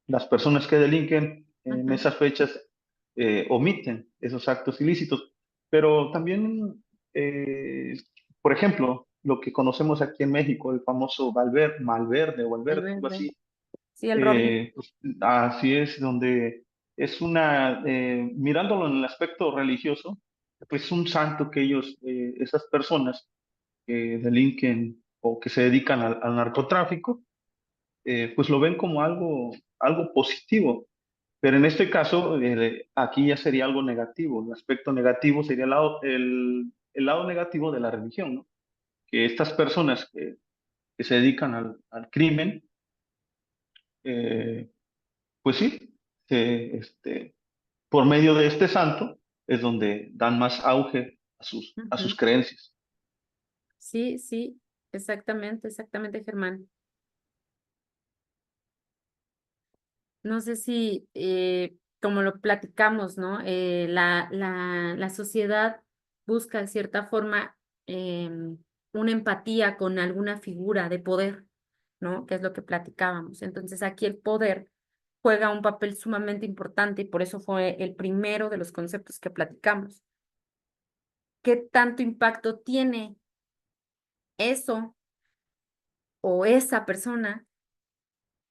las personas que delinquen en Ujú. esas fechas omiten esos actos ilícitos, pero también, eh, por ejemplo, lo que conocemos aquí en México, el famoso Malverde o El Alberde, algo verde. así, Sí, el Rodri. pues, así es, donde es mirándolo en el aspecto religioso, pues un santo que esas personas que delinquen o que se dedican al narcotráfico, pues lo ven como algo positivo. Pero en este caso, aquí ya sería algo negativo. El aspecto negativo sería el lado negativo de la religión, ¿no? Que estas personas que se dedican al crimen, eh, pues sí, por medio de este santo es donde dan más auge a sus Ujú. creencias. Sí, sí, exactamente, exactamente, Germán. No sé si, como lo platicamos, ¿no? La sociedad busca de cierta forma una empatía con alguna figura de poder, ¿no? Que es lo que platicábamos. Entonces aquí el poder juega un papel sumamente importante y por eso fue el primero de los conceptos que platicamos. qué tanto impacto tiene eso o esa persona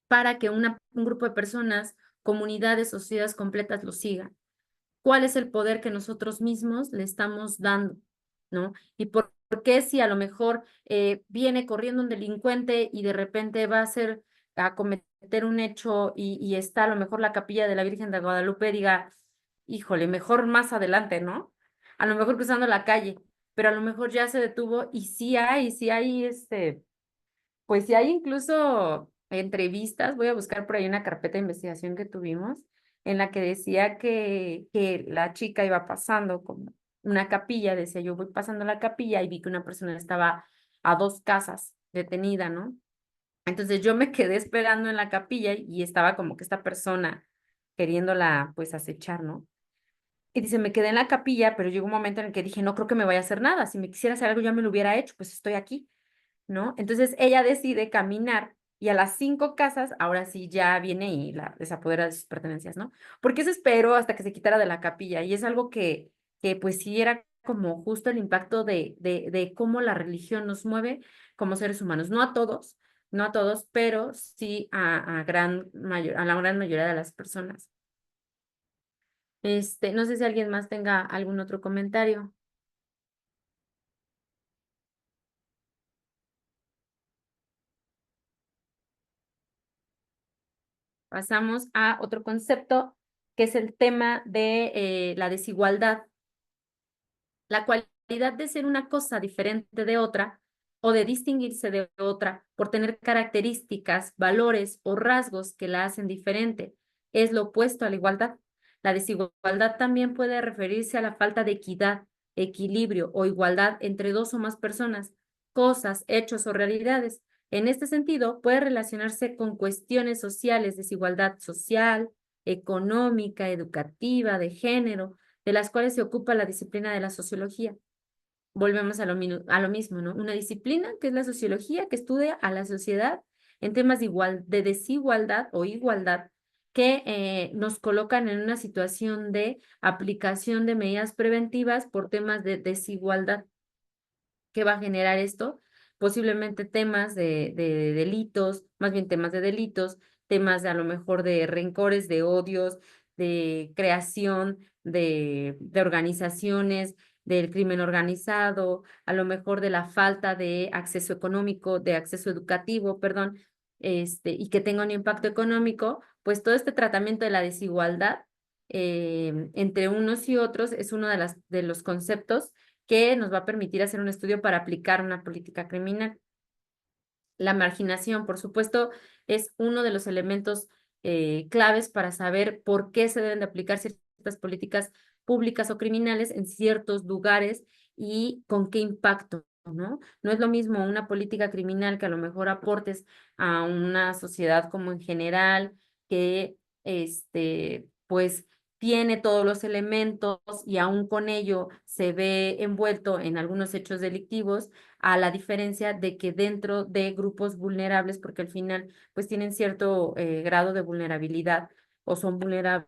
para que un grupo de personas, comunidades, sociedades completas lo sigan. ¿Cuál es el poder que nosotros mismos le estamos dando? ¿No? Y por qué si a lo mejor viene corriendo un delincuente y de repente va a cometer un hecho y está a lo mejor la capilla de la Virgen de Guadalupe, diga, híjole, mejor más adelante, ¿no? A lo mejor cruzando la calle, pero a lo mejor ya se detuvo y sí hay pues sí hay incluso entrevistas, voy a buscar por ahí una carpeta de investigación que tuvimos, en la que decía que la chica iba pasando como una capilla, decía yo voy pasando la capilla y vi que una persona estaba a 2 casas detenida, ¿no? Entonces yo me quedé esperando en la capilla y estaba como que esta persona queriéndola pues acechar, ¿no? Y dice, me quedé en la capilla, pero llegó un momento en el que dije, no creo que me vaya a hacer nada, si me quisiera hacer algo ya me lo hubiera hecho, pues estoy aquí, ¿no? Entonces ella decide caminar y a las 5 casas, ahora sí ya viene y la desapodera de sus pertenencias, ¿no? Porque eso esperó hasta que se quitara de la capilla y es algo que pues sí era como justo el impacto de cómo la religión nos mueve como seres humanos, no a todos, pero sí a la gran mayoría de las personas. No sé si alguien más tenga algún otro comentario. Pasamos a otro concepto, que es el tema de la desigualdad. La cualidad de ser una cosa diferente de otra o de distinguirse de otra por tener características, valores o rasgos que la hacen diferente es lo opuesto a la igualdad. La desigualdad también puede referirse a la falta de equidad, equilibrio o igualdad entre 2 o más personas, cosas, hechos o realidades. En este sentido, puede relacionarse con cuestiones sociales, desigualdad social, económica, educativa, de género, de las cuales se ocupa la disciplina de la sociología. Volvemos a lo mismo, ¿no? Una disciplina que es la sociología, que estudia a la sociedad en temas de desigualdad o igualdad, que nos colocan en una situación de aplicación de medidas preventivas por temas de desigualdad. ¿Qué va a generar esto? Posiblemente temas de delitos, más bien temas de delitos, temas de a lo mejor de rencores, de odios, de creación de organizaciones, del crimen organizado, a lo mejor de la falta de acceso económico, de acceso educativo, perdón, y que tenga un impacto económico, pues todo este tratamiento de la desigualdad entre unos y otros es uno de los conceptos que nos va a permitir hacer un estudio para aplicar una política criminal. La marginación, por supuesto, es uno de los elementos claves para saber por qué se deben de aplicar ciertas políticas públicas o criminales en ciertos lugares y con qué impacto, ¿no? No es lo mismo una política criminal que a lo mejor aportes a una sociedad como en general, que pues tiene todos los elementos y aún con ello se ve envuelto en algunos hechos delictivos, a la diferencia de que dentro de grupos vulnerables, porque al final pues tienen cierto grado de vulnerabilidad o son vulnerables,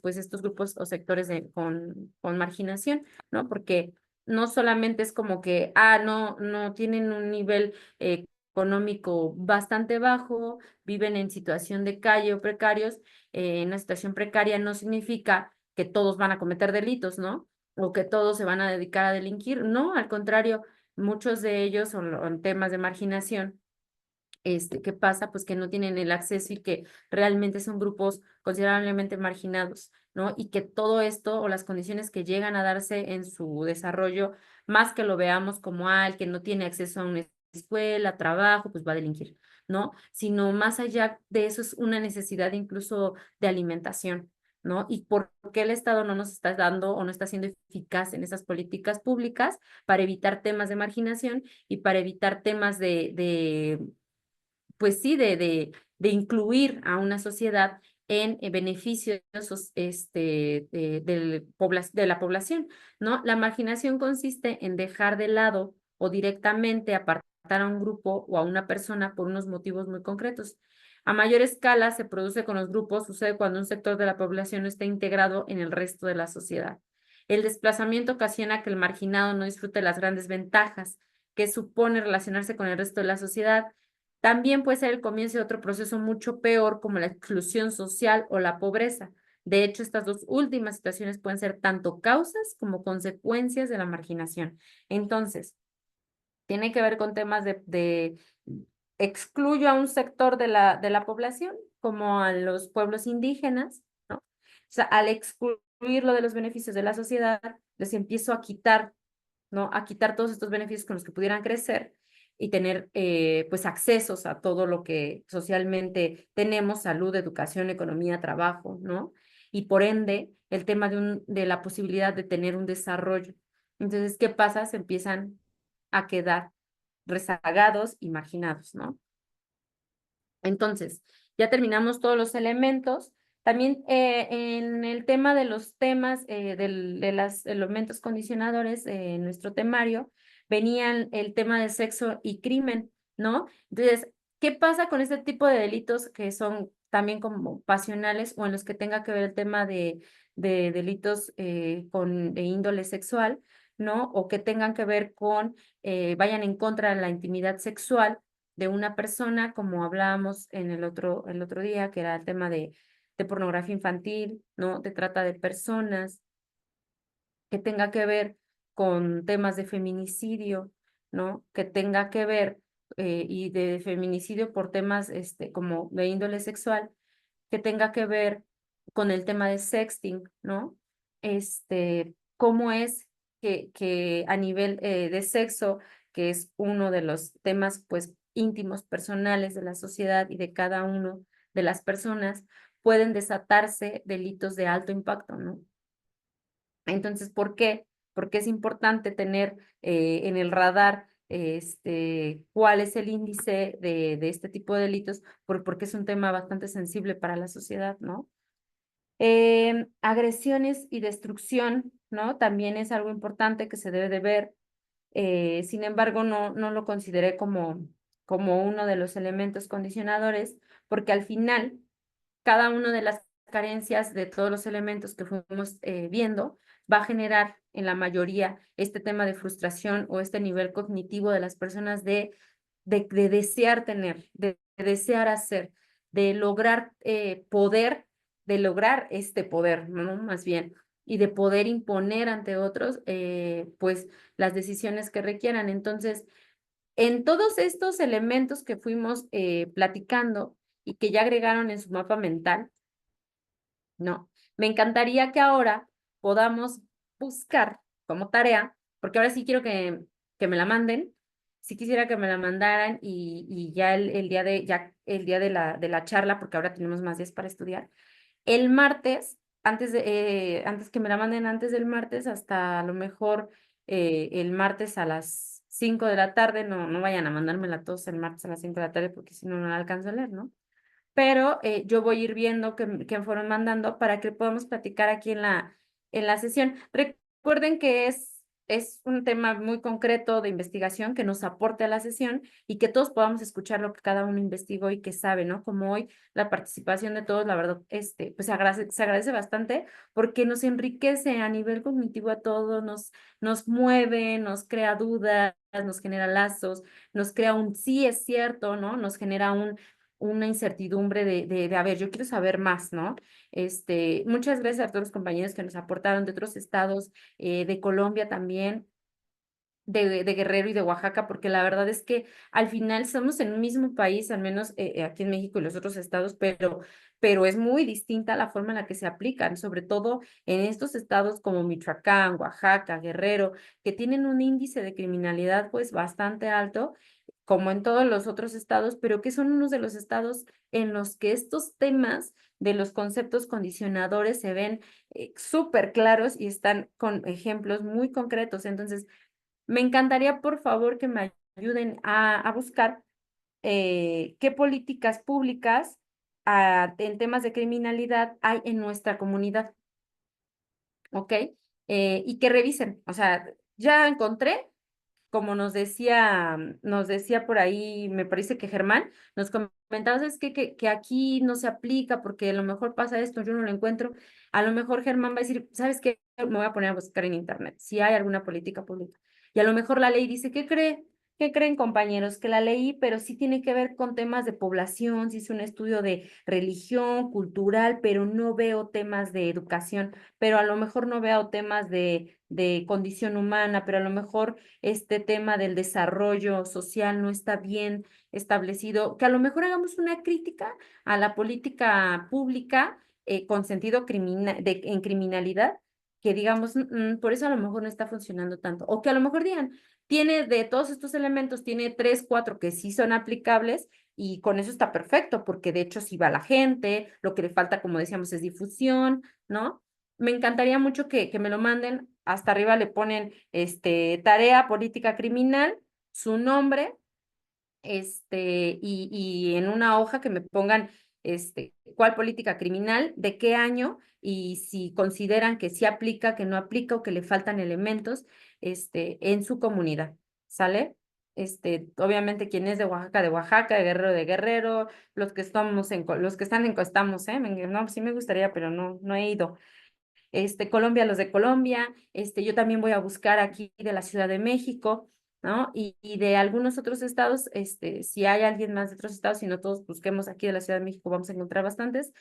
pues estos grupos o sectores con marginación, ¿no? Porque no solamente es como que, no tienen un nivel económico bastante bajo, viven en situación de calle o precarios, en una situación precaria no significa que todos van a cometer delitos, ¿no? O que todos se van a dedicar a delinquir, no, al contrario, muchos de ellos son temas de marginación. ¿Qué pasa? Pues que no tienen el acceso y que realmente son grupos considerablemente marginados, ¿no? Y que todo esto o las condiciones que llegan a darse en su desarrollo, más que lo veamos como el que no tiene acceso a una escuela, trabajo, pues va a delinquir, ¿no? Sino más allá de eso es una necesidad incluso de alimentación, ¿no? ¿Y por qué el Estado no nos está dando o no está siendo eficaz en esas políticas públicas para evitar temas de marginación y para evitar temas pues sí, de incluir a una sociedad en beneficios de la población, ¿no? La marginación consiste en dejar de lado o directamente apartar a un grupo o a una persona por unos motivos muy concretos. A mayor escala se produce con los grupos, sucede cuando un sector de la población no está integrado en el resto de la sociedad. El desplazamiento ocasiona que el marginado no disfrute las grandes ventajas que supone relacionarse con el resto de la sociedad. También puede ser el comienzo de otro proceso mucho peor, como la exclusión social o la pobreza. De hecho, estas dos últimas situaciones pueden ser tanto causas como consecuencias de la marginación. Entonces, tiene que ver con temas de excluyo a un sector de la población, como a los pueblos indígenas, ¿no? O sea, al excluirlo de los beneficios de la sociedad, les empiezo a quitar, ¿no? A quitar todos estos beneficios con los que pudieran crecer y tener, pues, accesos a todo lo que socialmente tenemos: salud, educación, economía, trabajo, ¿no? Y por ende, el tema de la posibilidad de tener un desarrollo. Entonces, ¿qué pasa? Se empiezan a quedar rezagados y marginados, ¿no? Entonces, ya terminamos todos los elementos. También en el tema de los temas de los elementos condicionadores en nuestro temario, venían el tema de sexo y crimen, ¿no? Entonces, ¿qué pasa con este tipo de delitos que son también como pasionales o en los que tenga que ver el tema de delitos de índole sexual, ¿no? O que tengan que ver con, vayan en contra de la intimidad sexual de una persona, como hablábamos en el otro día, que era el tema de pornografía infantil, ¿no? De trata de personas, que tenga que ver con temas de feminicidio, ¿no? Que tenga que ver, y de feminicidio por temas como de índole sexual, que tenga que ver con el tema de sexting, ¿no? Cómo es que a nivel de sexo, que es uno de los temas, pues, íntimos, personales de la sociedad y de cada uno de las personas, pueden desatarse delitos de alto impacto, ¿no? Entonces, ¿por qué? Porque es importante tener en el radar cuál es el índice de este tipo de delitos, porque es un tema bastante sensible para la sociedad, ¿no? Agresiones y destrucción, ¿no? También es algo importante que se debe de ver. Sin embargo, no lo consideré como uno de los elementos condicionadores, porque al final, cada una de las carencias de todos los elementos que fuimos viendo va a generar en la mayoría este tema de frustración o este nivel cognitivo de las personas de desear tener, de desear hacer, de lograr poder, de lograr este poder, ¿no? Más bien, y de poder imponer ante otros, pues, las decisiones que requieran. Entonces, en todos estos elementos que fuimos platicando y que ya agregaron en su mapa mental, no, me encantaría que ahora podamos buscar como tarea, porque ahora sí quiero que me la manden. Sí quisiera que me la mandaran y ya el día de la charla, porque ahora tenemos más días para estudiar. El martes, antes que me la manden antes del martes, hasta a lo mejor el martes a las 5 de la tarde, no vayan a mandármela todos el martes a las 5 de la tarde, porque si no, no la alcanzo a leer, ¿no? Pero yo voy a ir viendo qué me fueron mandando para que podamos platicar aquí en la sesión. Recuerden que es un tema muy concreto de investigación que nos aporte a la sesión y que todos podamos escuchar lo que cada uno investigó y que sabe, ¿no? Como hoy la participación de todos, la verdad, pues se agradece bastante porque nos enriquece a nivel cognitivo a todos, nos mueve, nos crea dudas, nos genera lazos, nos crea un sí es cierto, ¿no? Nos genera una incertidumbre a ver, yo quiero saber más, ¿no? Muchas gracias a todos los compañeros que nos aportaron de otros estados, de Colombia también, de Guerrero y de Oaxaca, porque la verdad es que al final somos en un mismo país, al menos aquí en México y los otros estados, pero es muy distinta la forma en la que se aplican, sobre todo en estos estados como Michoacán, Oaxaca, Guerrero, que tienen un índice de criminalidad pues bastante alto, como en todos los otros estados, pero que son unos de los estados en los que estos temas de los conceptos condicionadores se ven súper claros y están con ejemplos muy concretos. Entonces, me encantaría, por favor, que me ayuden a buscar qué políticas públicas en temas de criminalidad hay en nuestra comunidad, ¿ok? Y que revisen. O sea, ya encontré, como nos decía por ahí, me parece que Germán, nos comentaba, es que aquí no se aplica porque a lo mejor pasa esto, yo no lo encuentro. A lo mejor Germán va a decir, ¿sabes qué? me voy a poner a buscar en internet si hay alguna política pública. Y a lo mejor la ley dice, ¿qué cree? ¿Qué creen, compañeros? Que la leí, pero sí tiene que ver con temas de población, sí es un estudio de religión, cultural, pero no veo temas de educación, pero a lo mejor no veo temas de condición humana, pero a lo mejor este tema del desarrollo social no está bien establecido, que a lo mejor hagamos una crítica a la política pública con sentido en criminalidad, que digamos, por eso a lo mejor no está funcionando tanto, o que a lo mejor digan, tiene de todos estos elementos, tiene 3, 4 que sí son aplicables y con eso está perfecto, porque de hecho sí va la gente, lo que le falta, como decíamos, es difusión, ¿no? Me encantaría mucho que me lo manden, hasta arriba le ponen tarea política criminal, su nombre, y en una hoja que me pongan cuál política criminal, de qué año, y si consideran que sí aplica, que no aplica o que le faltan elementos en su comunidad, ¿sale? Obviamente quien es de Oaxaca, de Guerrero, los que estamos los que están en estamos, no, sí me gustaría, pero no he ido. Colombia, los de Colombia, yo también voy a buscar aquí de la Ciudad de México, ¿no? Y de algunos otros estados, si hay alguien más de otros estados, si no todos busquemos aquí de la Ciudad de México, vamos a encontrar bastantes,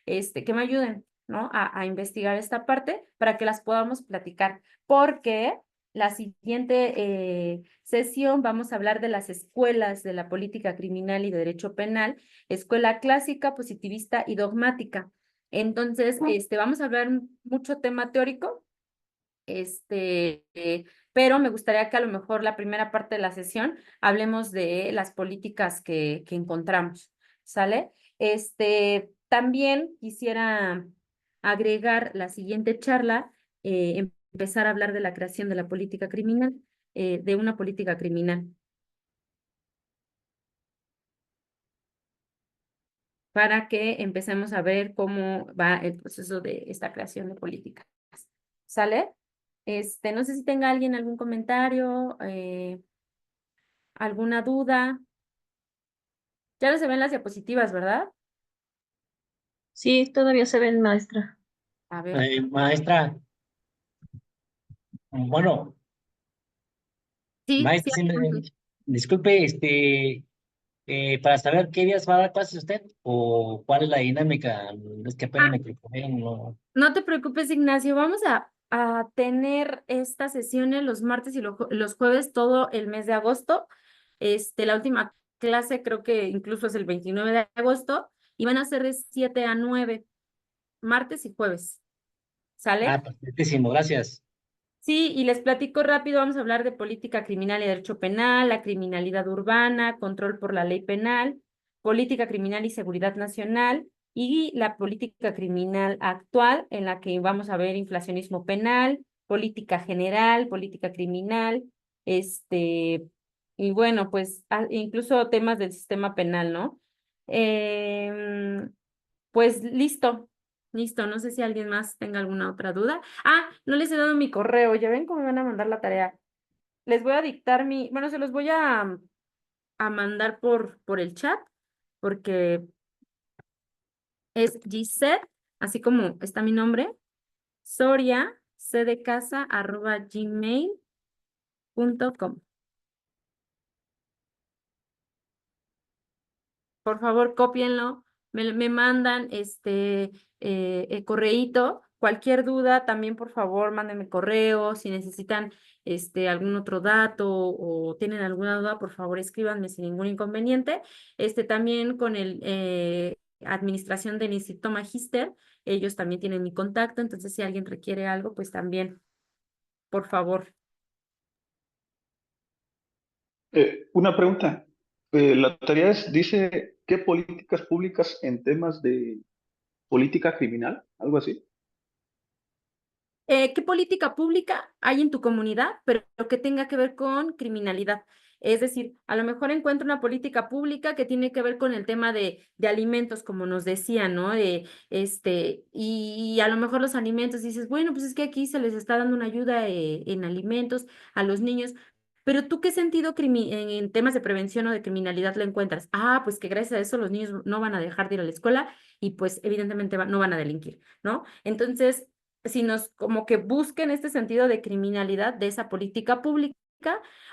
que me ayuden, ¿no? A investigar esta parte para que las podamos platicar, porque la siguiente sesión vamos a hablar de las escuelas de la política criminal y de derecho penal, escuela clásica, positivista y dogmática. Entonces, vamos a hablar mucho tema teórico, pero me gustaría que a lo mejor la primera parte de la sesión hablemos de las políticas que encontramos, ¿sale? También quisiera agregar la siguiente charla, empezar a hablar de la creación de la política criminal, de una política criminal, para que empecemos a ver cómo va el proceso de esta creación de políticas. ¿Sale? No sé si tenga alguien algún comentario, alguna duda. Ya no se ven las diapositivas, ¿verdad? Sí, todavía se ven, maestra. A ver. Maestra, bueno, Sí, maestra, sí adelante. disculpe, para saber qué días va a dar clases usted o cuál es la dinámica, es que apenas Ah, me propusieron, no. no te preocupes, Ignacio. Vamos a tener estas sesiones los martes y los jueves todo el mes de agosto. La última clase creo que incluso es el 29 de agosto y van a ser de 7 a 9, martes y jueves. ¿Sale? Perfectísimo, gracias. Sí, y les platico rápido, vamos a hablar de política criminal y derecho penal, la criminalidad urbana, control por la ley penal, política criminal y seguridad nacional, y la política criminal actual, en la que vamos a ver inflacionismo penal, política general, política criminal, y bueno, pues incluso temas del sistema penal, ¿no? Pues listo, no sé si alguien más tenga alguna otra duda. Ah, no les he dado mi correo, ya ven cómo me van a mandar la tarea. Les voy a dictar bueno, se los voy a mandar por el chat, porque es Gisette, así como está mi nombre, Soria, cdecasa@gmail.com. Por favor, cópienlo, me mandan el correíto. Cualquier duda, también por favor, mándenme correo. Si necesitan algún otro dato o tienen alguna duda, por favor, escríbanme sin ningún inconveniente. También con el administración del Instituto Magíster, ellos también tienen mi contacto, entonces si alguien requiere algo, pues también, por favor. Una pregunta. La tarea dice, ¿qué políticas públicas en temas de política criminal? Algo así. ¿Qué política pública hay en tu comunidad, pero que tenga que ver con criminalidad? Es decir, a lo mejor encuentro una política pública que tiene que ver con el tema de alimentos, como nos decía, ¿no? Y a lo mejor los alimentos, dices, bueno, pues es que aquí se les está dando una ayuda en alimentos a los niños, pero ¿tú qué sentido en temas de prevención o de criminalidad le encuentras? Ah, pues que gracias a eso los niños no van a dejar de ir a la escuela y pues evidentemente no van a delinquir, ¿no? Entonces, como que busquen este sentido de criminalidad de esa política pública,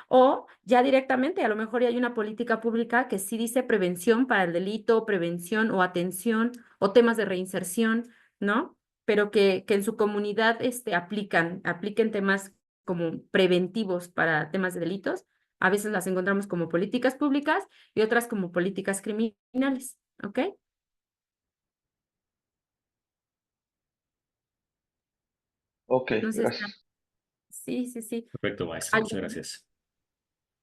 o ya directamente, a lo mejor ya hay una política pública que sí dice prevención para el delito, prevención o atención o temas de reinserción, ¿no? Pero que en su comunidad apliquen temas como preventivos para temas de delitos. A veces las encontramos como políticas públicas y otras como políticas criminales, ¿ok? Ok, Entonces, gracias. sí, sí, sí. Perfecto, maestra. Muchas ¿Alguien, gracias.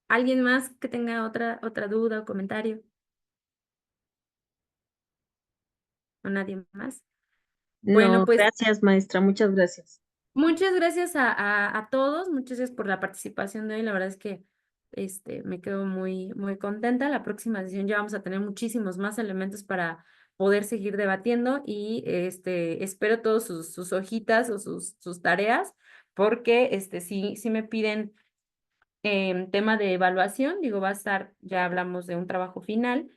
alguien más que tenga otra duda o comentario? ¿O nadie más? Bueno, No, pues gracias, maestra, muchas gracias. muchas gracias a todos, muchas gracias por la participación de hoy. La verdad es que me quedo muy, muy contenta. La próxima sesión ya vamos a tener muchísimos más elementos para poder seguir debatiendo y espero todos sus hojitas o sus tareas, porque sí me piden tema de evaluación. Digo, va a estar, ya hablamos de un trabajo final,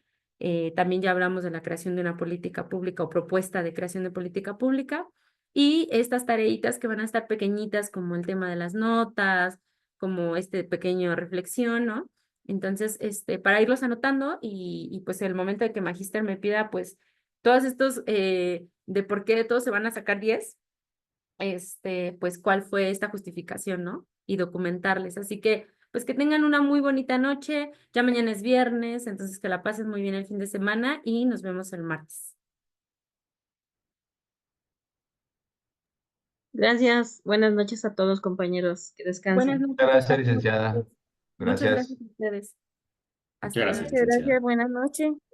también ya hablamos de la creación de una política pública o propuesta de creación de política pública, y estas tareitas que van a estar pequeñitas, como el tema de las notas, como pequeño reflexión, ¿no? Entonces, para irlos anotando y pues el momento de que Magíster me pida, pues, todos estos, de por qué todos se van a sacar 10, pues cuál fue esta justificación, ¿no? Y documentarles. Así que, pues que tengan una muy bonita noche. Ya mañana es viernes, entonces que la pasen muy bien el fin de semana y nos vemos el martes. Gracias, buenas noches a todos, compañeros, que Buenas descansen. noches. Muchas hasta gracias, luego. licenciada. Muchas Gracias. gracias a ustedes. Muchas Hasta gracias, luego. licenciada. Buenas noches.